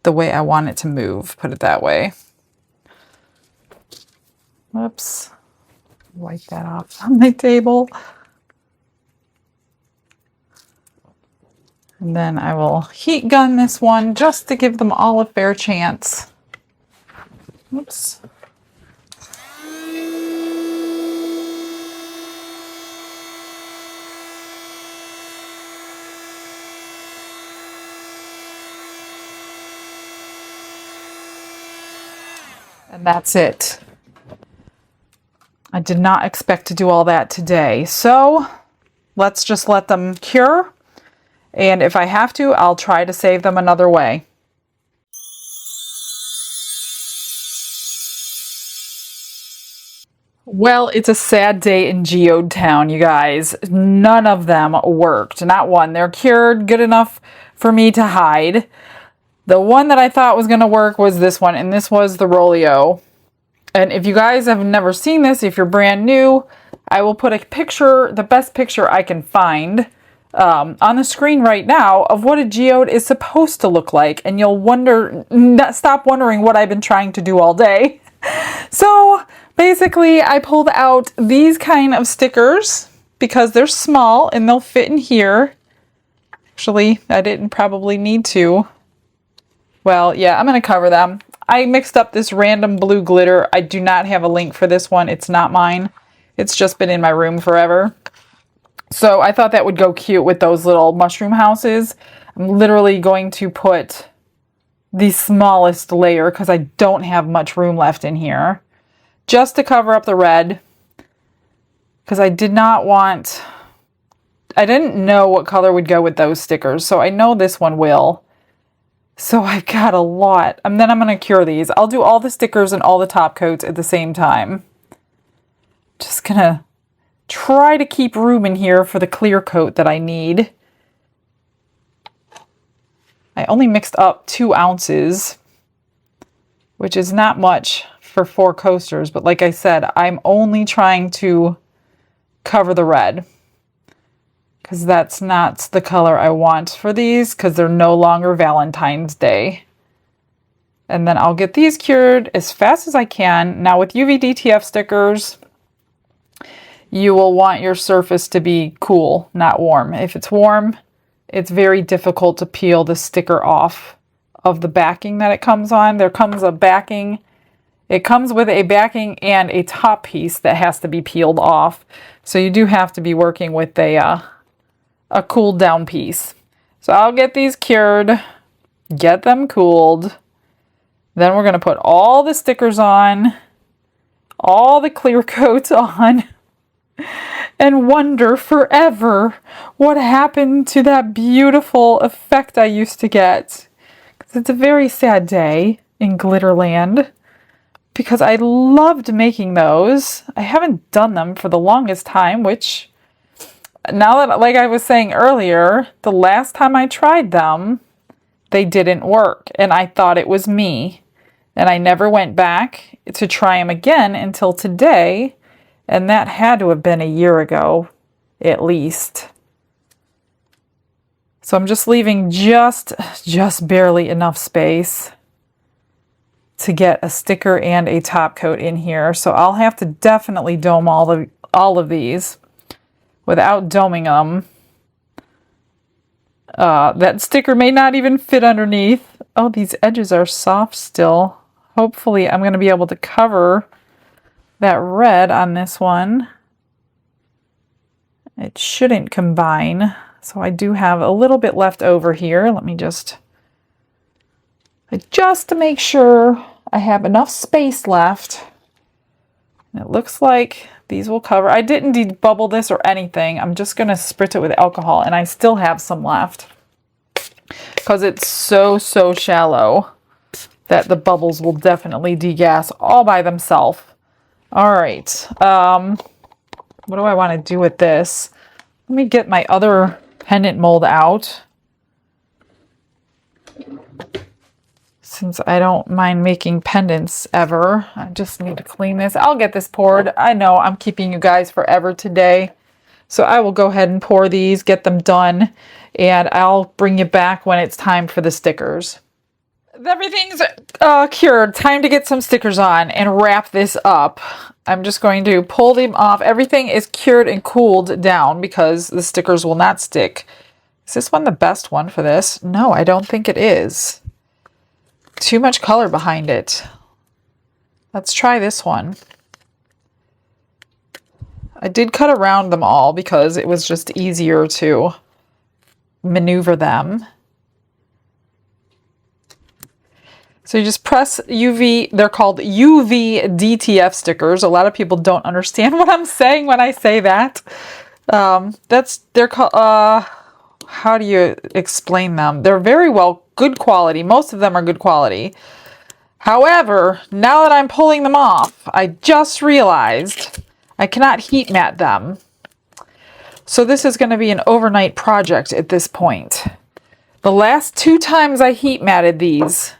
the way I want it to move, put it that way. Whoops. Wipe that off on my table. And then I will heat gun this one just to give them all a fair chance. Oops. And that's it. I did not expect to do all that today. So let's just let them cure. And if I have to, I'll try to save them another way. Well, it's a sad day in Geode Town, you guys. None of them worked. Not one. They're cured, good enough for me to hide. The one that I thought was going to work was this one, and this was the Rolio. And if you guys have never seen this, if you're brand new, I will put a picture, the best picture I can find, on the screen right now of what a geode is supposed to look like. And you'll stop wondering what I've been trying to do all day. So basically, I pulled out these kind of stickers because they're small and they'll fit in here. Actually, I didn't probably need to. Well, yeah, I'm going to cover them. I mixed up this random blue glitter. I do not have a link for this one. It's not mine. It's just been in my room forever. So I thought that would go cute with those little mushroom houses. I'm literally going to put the smallest layer because I don't have much room left in here, just to cover up the red, because I didn't know what color would go with those stickers, so I know this one will. So I've got a lot, and then I'm going to cure these. I'll do all the stickers and all the top coats at the same time. Just gonna try to keep room in here for the clear coat that I need. I only mixed up 2 ounces, which is not much for 4 coasters, but like I said, I'm only trying to cover the red because that's not the color I want for these because they're no longer Valentine's Day. And then I'll get these cured as fast as I can. Now with UV DTF stickers, you will want your surface to be cool, not warm. If it's warm, it's very difficult to peel the sticker off of the backing that it comes on. There comes a backing. It comes with a backing and a top piece that has to be peeled off. So you do have to be working with a cooled down piece. So I'll get these cured, get them cooled. Then we're going to put all the stickers on, all the clear coats on, and wonder forever what happened to that beautiful effect I used to get. It's a very sad day in Glitterland because I loved making those. I haven't done them for the longest time, which now that, like I was saying earlier, the last time I tried them, they didn't work and I thought it was me. And I never went back to try them again until today. And that had to have been a year ago, at least. So I'm just leaving just barely enough space to get a sticker and a top coat in here. So I'll have to definitely dome all of these without doming them. That sticker may not even fit underneath. Oh, these edges are soft still. Hopefully I'm going to be able to cover that red on this one. It shouldn't combine. So I do have a little bit left over here. Let me just adjust to make sure I have enough space left. And it looks like these will cover. I didn't debubble this or anything. I'm just going to spritz it with alcohol, and I still have some left because it's so shallow that the bubbles will definitely degas all by themselves. All right, what do I want to do with this? Let me get my other pendant mold out, since I don't mind making pendants ever. I just need to clean this. I'll get this poured. I know I'm keeping you guys forever today, so I will go ahead and pour these, get them done, and I'll bring you back when it's time for the stickers. Everything's cured. Time to get some stickers on and wrap this up. I'm just going to pull them off. Everything is cured and cooled down because the stickers will not stick. Is this one the best one for this? No, I don't think it is. Too much color behind it. Let's try this one. I did cut around them all because it was just easier to maneuver them. So you just press UV, they're called UV DTF stickers. A lot of people don't understand what I'm saying when I say that. They're called, how do you explain them? They're very good quality. Most of them are good quality. However, now that I'm pulling them off, I just realized I cannot heat mat them. So this is going to be an overnight project at this point. The last 2 times I heat matted these,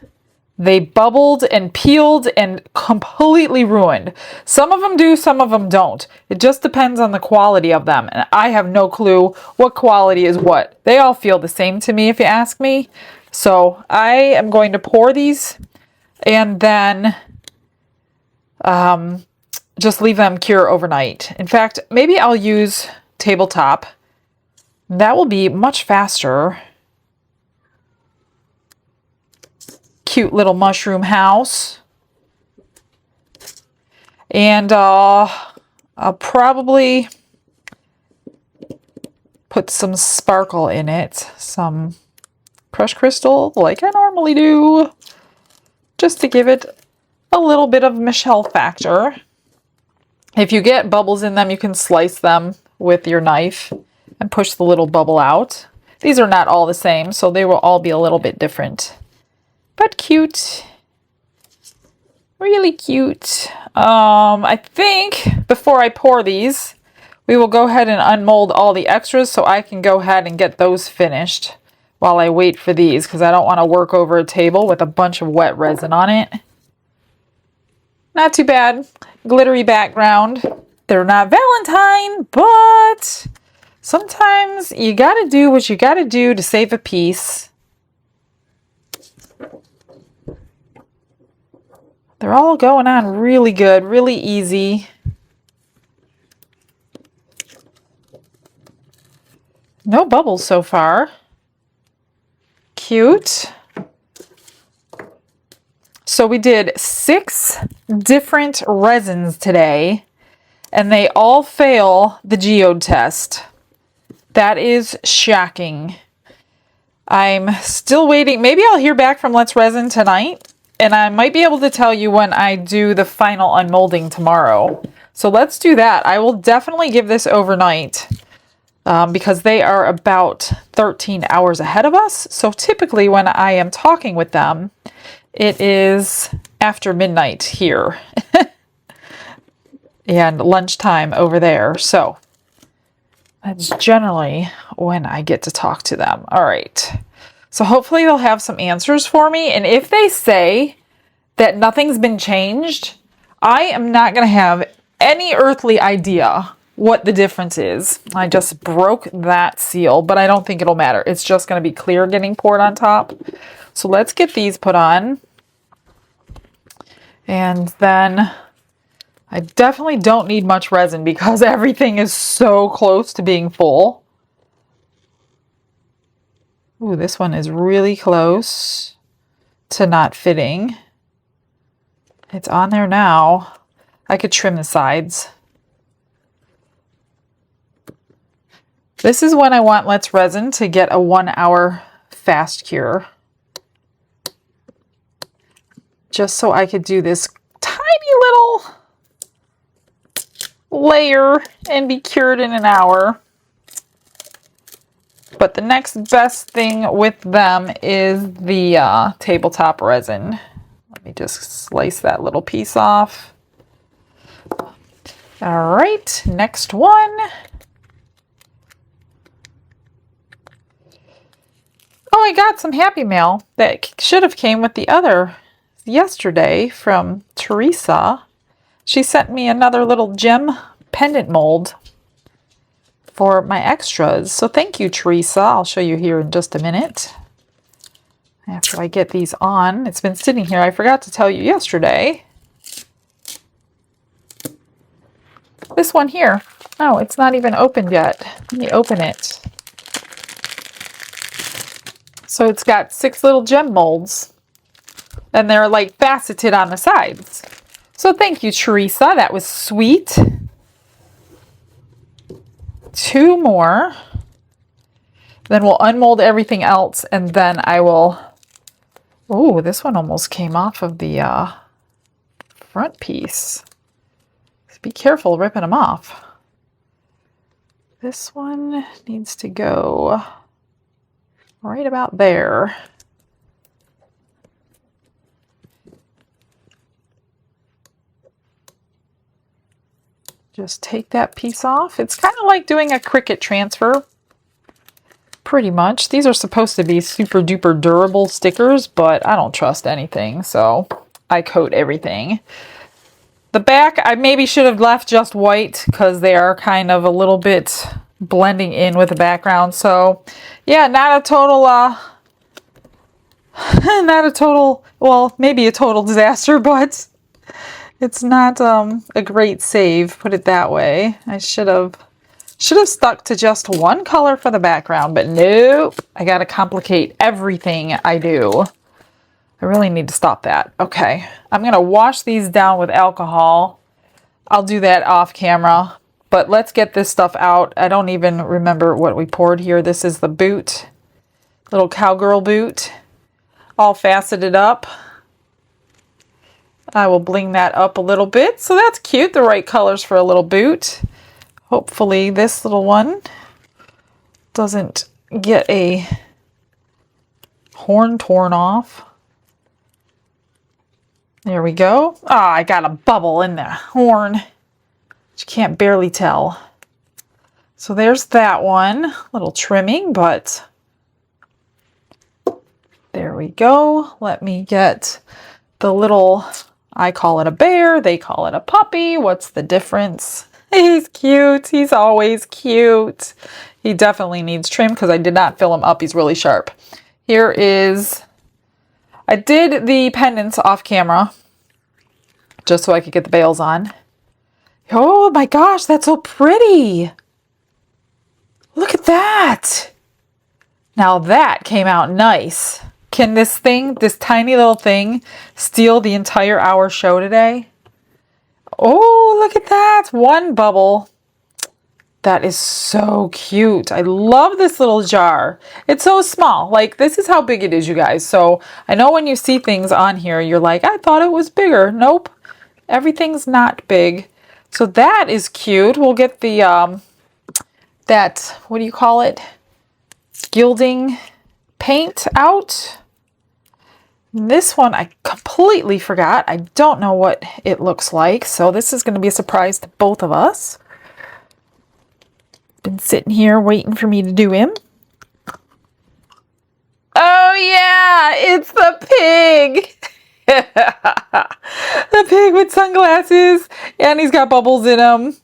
they bubbled and peeled and completely ruined. Some of them do, some of them don't. It just depends on the quality of them. And I have no clue what quality is what. They all feel the same to me if you ask me. So I am going to pour these and then just leave them cure overnight. In fact, maybe I'll use tabletop. That will be much faster. Cute little mushroom house. And I'll probably put some sparkle in it. Some crushed crystal like I normally do. Just to give it a little bit of Michelle factor. If you get bubbles in them, you can slice them with your knife and push the little bubble out. These are not all the same, so they will all be a little bit different. But cute. Really cute. I think before I pour these, we will go ahead and unmold all the extras so I can go ahead and get those finished while I wait for these, because I don't want to work over a table with a bunch of wet resin on it. Not too bad. Glittery background. They're not Valentine, but sometimes you gotta do what you gotta do to save a piece. They're all going on really good, really easy. No bubbles so far. Cute. So we did 6 different resins today, and they all fail the geode test. That is shocking. I'm still waiting. Maybe I'll hear back from Let's Resin tonight, and I might be able to tell you when I do the final unmolding tomorrow. So let's do that. I will definitely give this overnight because they are about 13 hours ahead of us. So typically when I am talking with them, it is after midnight here and lunchtime over there. So that's generally when I get to talk to them. All right. So hopefully they'll have some answers for me. And if they say that nothing's been changed, I am not going to have any earthly idea what the difference is. I just broke that seal, but I don't think it'll matter. It's just going to be clear getting poured on top. So let's get these put on. And then I definitely don't need much resin because everything is so close to being full. Ooh, this one is really close to not fitting. It's on there now. I could trim the sides. This is when I want Let's Resin to get a 1-hour fast cure. Just so I could do this tiny little layer and be cured in an hour. But the next best thing with them is the tabletop resin. Let me just slice that little piece off. All right, next one. Oh, I got some Happy Mail that should have came with the other yesterday from Teresa. She sent me another little gem pendant mold for my extras. So thank you, Teresa. I'll show you here in just a minute. After I get these on, it's been sitting here. I forgot to tell you yesterday. This one here. Oh, it's not even opened yet. Let me open it. So it's got 6 little gem molds. And they're like faceted on the sides. So thank you, Teresa. That was sweet. 2 more. Then we'll unmold everything else, and then I will Oh, this one almost came off of the front piece. So be careful ripping them off. This one needs to go right about there. Just take that piece off. It's kind of like doing a Cricut transfer. Pretty much. These are supposed to be super duper durable stickers, but I don't trust anything, so I coat everything. The back, I maybe should have left just white because they are kind of a little bit blending in with the background. So yeah, not a total, well, maybe a total disaster, but it's not a great save, put it that way. I should have stuck to just one color for the background, but nope. I gotta complicate everything I do. I really need to stop that. Okay, I'm gonna wash these down with alcohol. I'll do that off camera, but let's get this stuff out. I don't even remember what we poured here. This is the boot, little cowgirl boot, all faceted up. I will bling that up a little bit. So that's cute, the right colors for a little boot. Hopefully this little one doesn't get a horn torn off. There we go. Ah, I got a bubble in the horn, which you can't barely tell. So there's that one. Little trimming, but there we go. Let me get the little, I call it a bear, they call it a puppy. What's the difference? He's cute. He's always cute. He definitely needs trim because I did not fill him up. He's really sharp. Here is, I did the pendants off camera just so I could get the bails on. Oh my gosh, that's so pretty. Look at that. Now that came out nice. Can this thing, this tiny little thing, steal the entire hour show today? Oh, look at that. One bubble. That is so cute. I love this little jar. It's so small. Like, this is how big it is, you guys. So I know when you see things on here, you're like, I thought it was bigger. Nope. Everything's not big. So that is cute. We'll get the, that, what do you call it? Gilding paint out. This one I completely forgot. I don't know what it looks like. So this is going to be a surprise to both of us. Been sitting here waiting for me to do him. Oh yeah, it's the pig. The pig with sunglasses. And he's got bubbles in him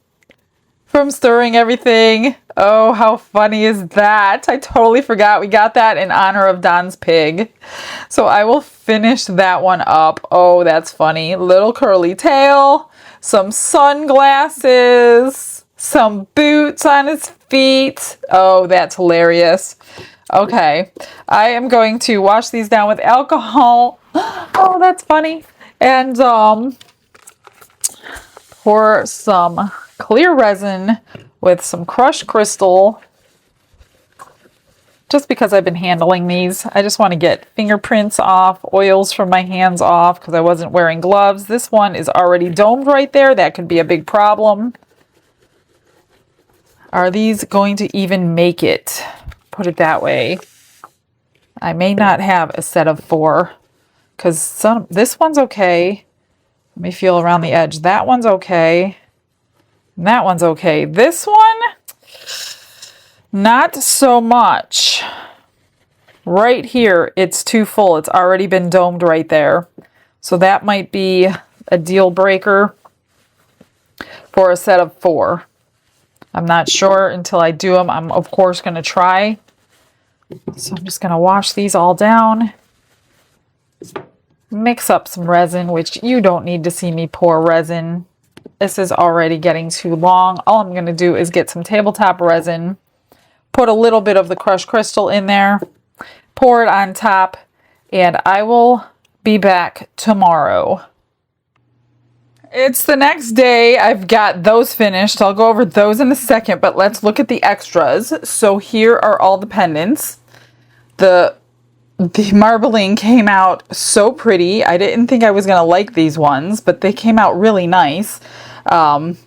from stirring everything. Oh, how funny is that? I totally forgot we got that in honor of Don's pig. So I will finish that one up. Oh, that's funny. Little curly tail, some sunglasses, some boots on his feet. Oh, that's hilarious. Okay, I am going to wash these down with alcohol. Oh, that's funny. And pour some clear resin with some crushed crystal. Just because I've been handling these, I just want to get fingerprints off, oils from my hands off because I wasn't wearing gloves. This one is already domed right there. That could be a big problem. Are these going to even make it? Put it that way. I may not have a set of 4 because this one's okay. Let me feel around the edge. That one's okay. And that one's okay. This one, not so much. Right here, it's too full. It's already been domed right there. So that might be a deal breaker for a set of 4. I'm not sure until I do them. I'm, of course, going to try. So I'm just going to wash these all down. Mix up some resin, which you don't need to see me pour resin. This is already getting too long. All I'm going to do is get some tabletop resin, put a little bit of the crushed crystal in there, pour it on top, and I will be back tomorrow. It's the next day. I've got those finished. I'll go over those in a second, but let's look at the extras. So here are all the pendants. The the marbling came out so pretty. I didn't think I was going to like these ones, but they came out really nice.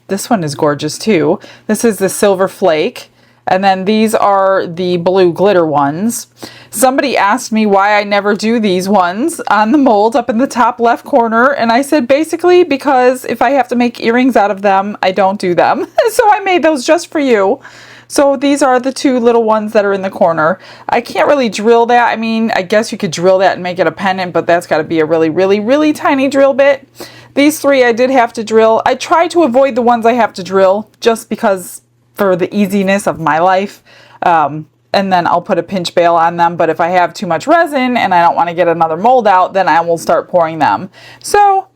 This one is gorgeous too. This is the silver flake. And then these are the blue glitter ones. Somebody asked me why I never do these ones on the mold up in the top left corner. And I said basically because if I have to make earrings out of them, I don't do them. So I made those just for you. So these are the two little ones that are in the corner. I can't really drill that. I mean, I guess you could drill that and make it a pendant, but that's got to be a really, really, really tiny drill bit. These three I did have to drill. I try to avoid the ones I have to drill just because for the easiness of my life. And then I'll put a pinch bail on them. But if I have too much resin and I don't want to get another mold out, then I will start pouring them. So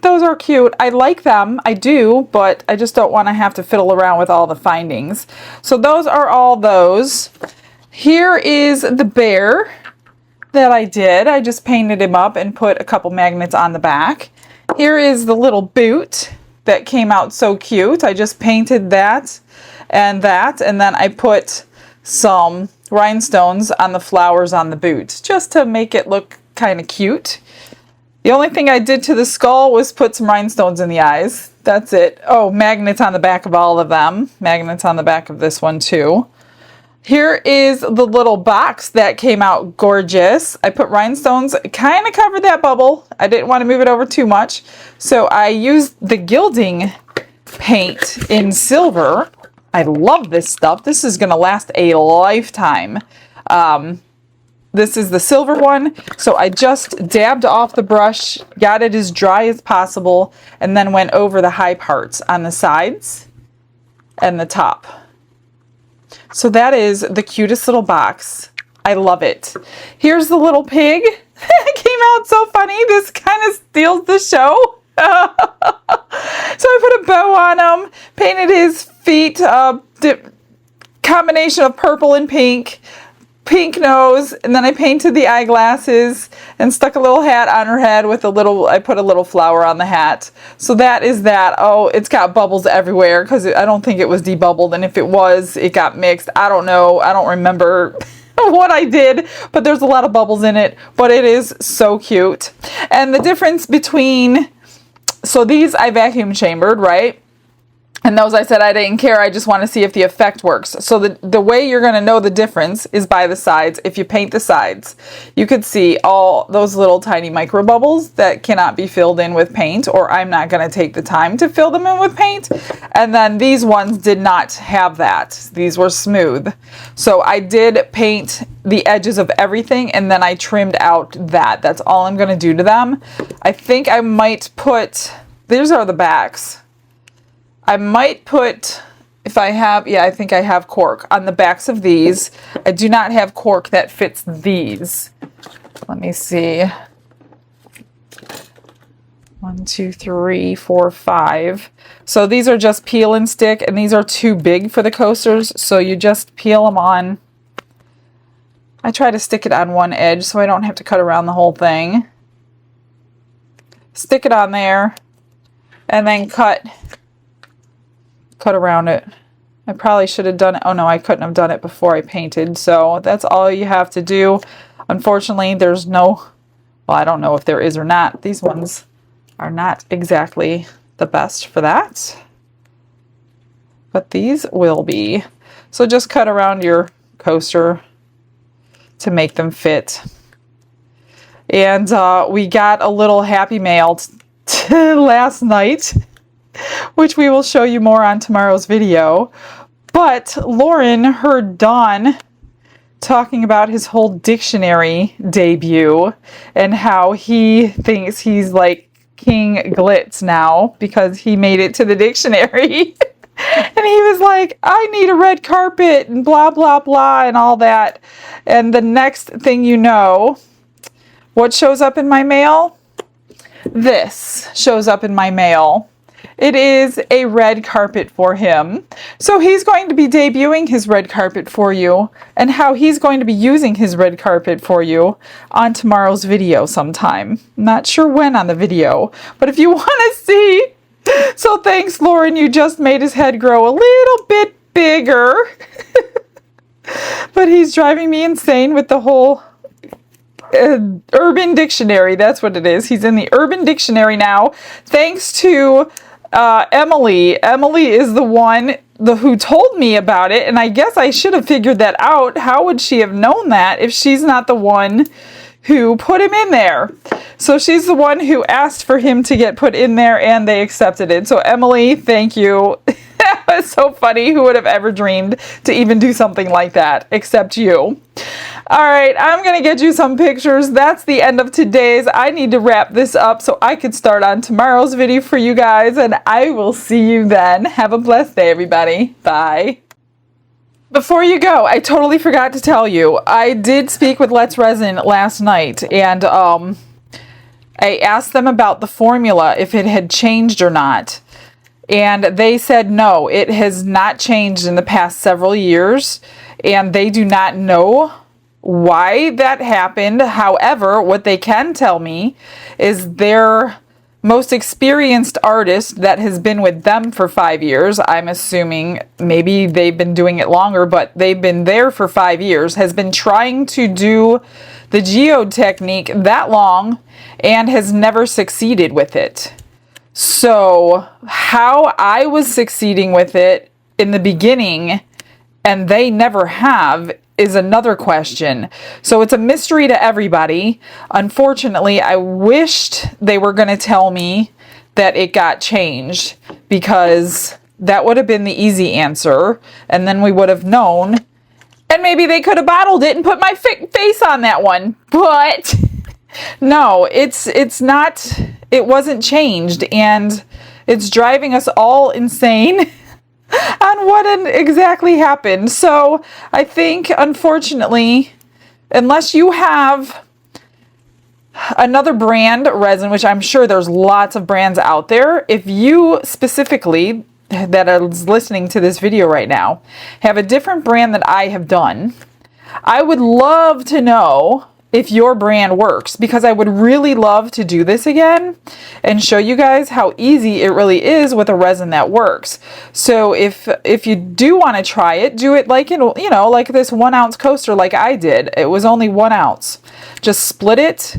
those are cute. I like them. I do, but I just don't want to have to fiddle around with all the findings. So those are all those. Here is the bear that I did. I just painted him up and put a couple magnets on the back. Here is the little boot that came out so cute. I just painted that, and then I put some rhinestones on the flowers on the boot just to make it look kind of cute. The only thing I did to the skull was put some rhinestones in the eyes. That's it. Oh, magnets on the back of all of them. Magnets on the back of this one too. Here is the little box that came out gorgeous. I put rhinestones, kind of covered that bubble. I didn't want to move it over too much. So I used the gilding paint in silver. I love this stuff. This is going to last a lifetime. This is the silver one. So I just dabbed off the brush, got it as dry as possible, and then went over the high parts on the sides and the top. So that is the cutest little box. I love it. Here's the little pig. It came out so funny. This kind of steals the show. So I put a bow on him, painted his feet, combination of purple and pink nose, and then I painted the eyeglasses and stuck a little hat on her head with I put a little flower on the hat. So that is that. Oh, it's got bubbles everywhere because I don't think it was debubbled, and if it was, it got mixed. I don't know. I don't remember what I did, but there's a lot of bubbles in it, but it is so cute. And the difference between, so these I vacuum chambered, right? And those I said I didn't care, I just want to see if the effect works. So the way you're going to know the difference is by the sides. If you paint the sides, you could see all those little tiny micro bubbles that cannot be filled in with paint, or I'm not going to take the time to fill them in with paint. And then these ones did not have that. These were smooth. So I did paint the edges of everything, and then I trimmed out that. That's all I'm going to do to them. I think I might put, these are the backs. I might put, if I have, yeah, I think I have cork on the backs of these. I do not have cork that fits these. Let me see. 1, 2, 3, 4, 5. So these are just peel and stick, and these are too big for the coasters. So you just peel them on. I try to stick it on one edge so I don't have to cut around the whole thing. Stick it on there, and then cut around it. I probably should have done it. Oh no, I couldn't have done it before I painted. So that's all you have to do. Unfortunately, there's no, well, I don't know if there is or not. These ones are not exactly the best for that, but these will be. So just cut around your coaster to make them fit. And we got a little happy mail last night, which we will show you more on tomorrow's video. But Lauren heard Dawn talking about his whole dictionary debut and how he thinks he's like King Glitz now because he made it to the dictionary. And he was like, I need a red carpet and blah, blah, blah, and all that. And the next thing you know, what shows up in my mail? This shows up in my mail. It is a red carpet for him. So he's going to be debuting his red carpet for you and how he's going to be using his red carpet for you on tomorrow's video sometime. Not sure when on the video, but if you want to see. So thanks, Lauren. You just made his head grow a little bit bigger. But he's driving me insane with the whole Urban Dictionary. That's what it is. He's in the Urban Dictionary now, thanks to Emily. Emily is the one who told me about it, and I guess I should have figured that out. How would she have known that if she's not the one who put him in there? So she's the one who asked for him to get put in there, and they accepted it. So Emily, thank you. That was so funny. Who would have ever dreamed to even do something like that except you? All right, I'm going to get you some pictures. That's the end of today's. I need to wrap this up so I could start on tomorrow's video for you guys, and I will see you then. Have a blessed day, everybody. Bye. Before you go, I totally forgot to tell you, I did speak with Let's Resin last night, and I asked them about the formula, if it had changed or not. And they said no, it has not changed in the past several years, and they do not know why that happened. However, what they can tell me is their most experienced artist that has been with them for 5 years, I'm assuming maybe they've been doing it longer, but they've been there for 5 years, has been trying to do the geode technique that long and has never succeeded with it. So how I was succeeding with it in the beginning and they never have is another question. So it's a mystery to everybody. Unfortunately, I wished they were going to tell me that it got changed, because that would have been the easy answer, and then we would have known, and maybe they could have bottled it and put my face on that one. But no, it's not, it wasn't changed, and it's driving us all insane on what exactly happened. So I think, unfortunately, unless you have another brand resin, which I'm sure there's lots of brands out there, if you specifically that is listening to this video right now have a different brand that I have done, I would love to know if your brand works, because I would really love to do this again and show you guys how easy it really is with a resin that works. So if you do want to try it, do it like in, you know, like this 1 ounce coaster like I did. It was only 1 ounce. Just split it,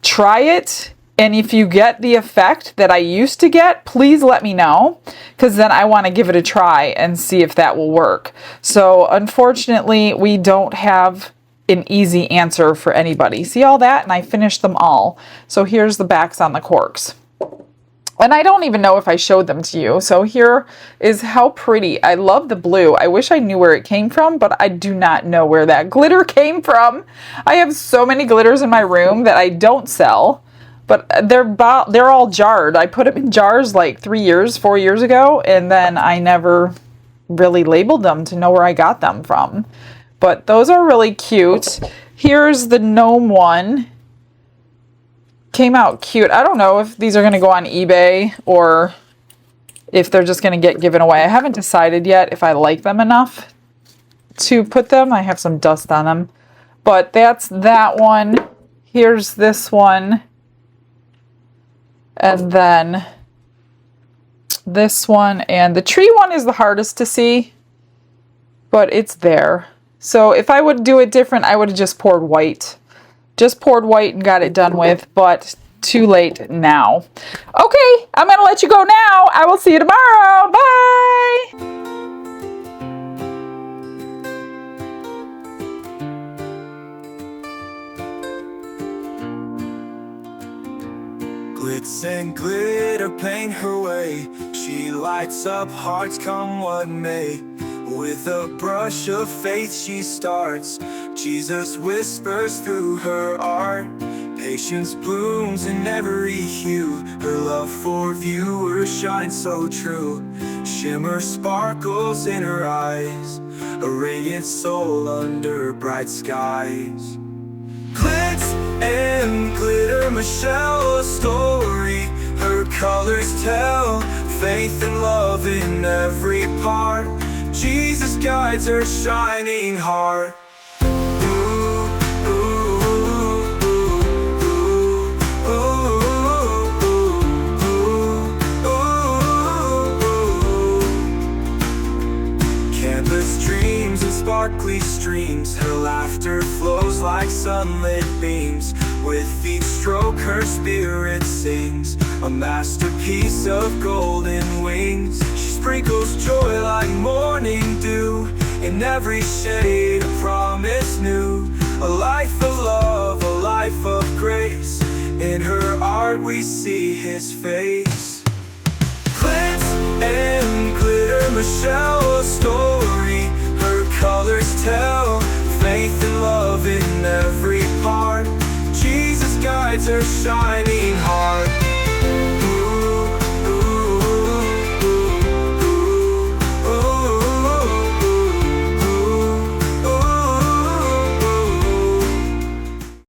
try it, and if you get the effect that I used to get, please let me know, because then I want to give it a try and see if that will work. So unfortunately, we don't have an easy answer for anybody. See all that? And I finished them all. So here's the backs on the corks. And I don't even know if I showed them to you. So here is how pretty. I love the blue. I wish I knew where it came from, but I do not know where that glitter came from. I have so many glitters in my room that I don't sell, but they're all jarred. I put them in jars like 4 years ago, and then I never really labeled them to know where I got them from. But those are really cute. Here's the gnome one. Came out cute. I don't know if these are going to go on eBay or if they're just going to get given away. I haven't decided yet if I like them enough to put them. I have some dust on them. But that's that one. Here's this one. And then this one. And the tree one is the hardest to see, but it's there. So if I would do it different, I would have just poured white. Just poured white and got it done with, but too late now. Okay, I'm going to let you go now. I will see you tomorrow. Bye! Glitz and glitter paint her way. She lights up hearts come what may. With a brush of faith she starts. Jesus whispers through her art. Patience blooms in every hue. Her love for viewers shines so true. Shimmer sparkles in her eyes. A radiant soul under bright skies. Glitz and glitter, Michelle, a story. Her colors tell faith and love in every part. Jesus guides her shining heart. Ooh, ooh, ooh, ooh, ooh, ooh, ooh. Canvas dreams and sparkly streams. Her laughter flows like sunlit beams. With each stroke her spirit sings, a masterpiece of golden wings. She sprinkles joy like morning dew, in every shade a promise new. A life of love, a life of grace, in her art we see his face. Glitz and glitter, Michelle, a story. Her colors tell faith and love in every part. Jesus guides her shining heart.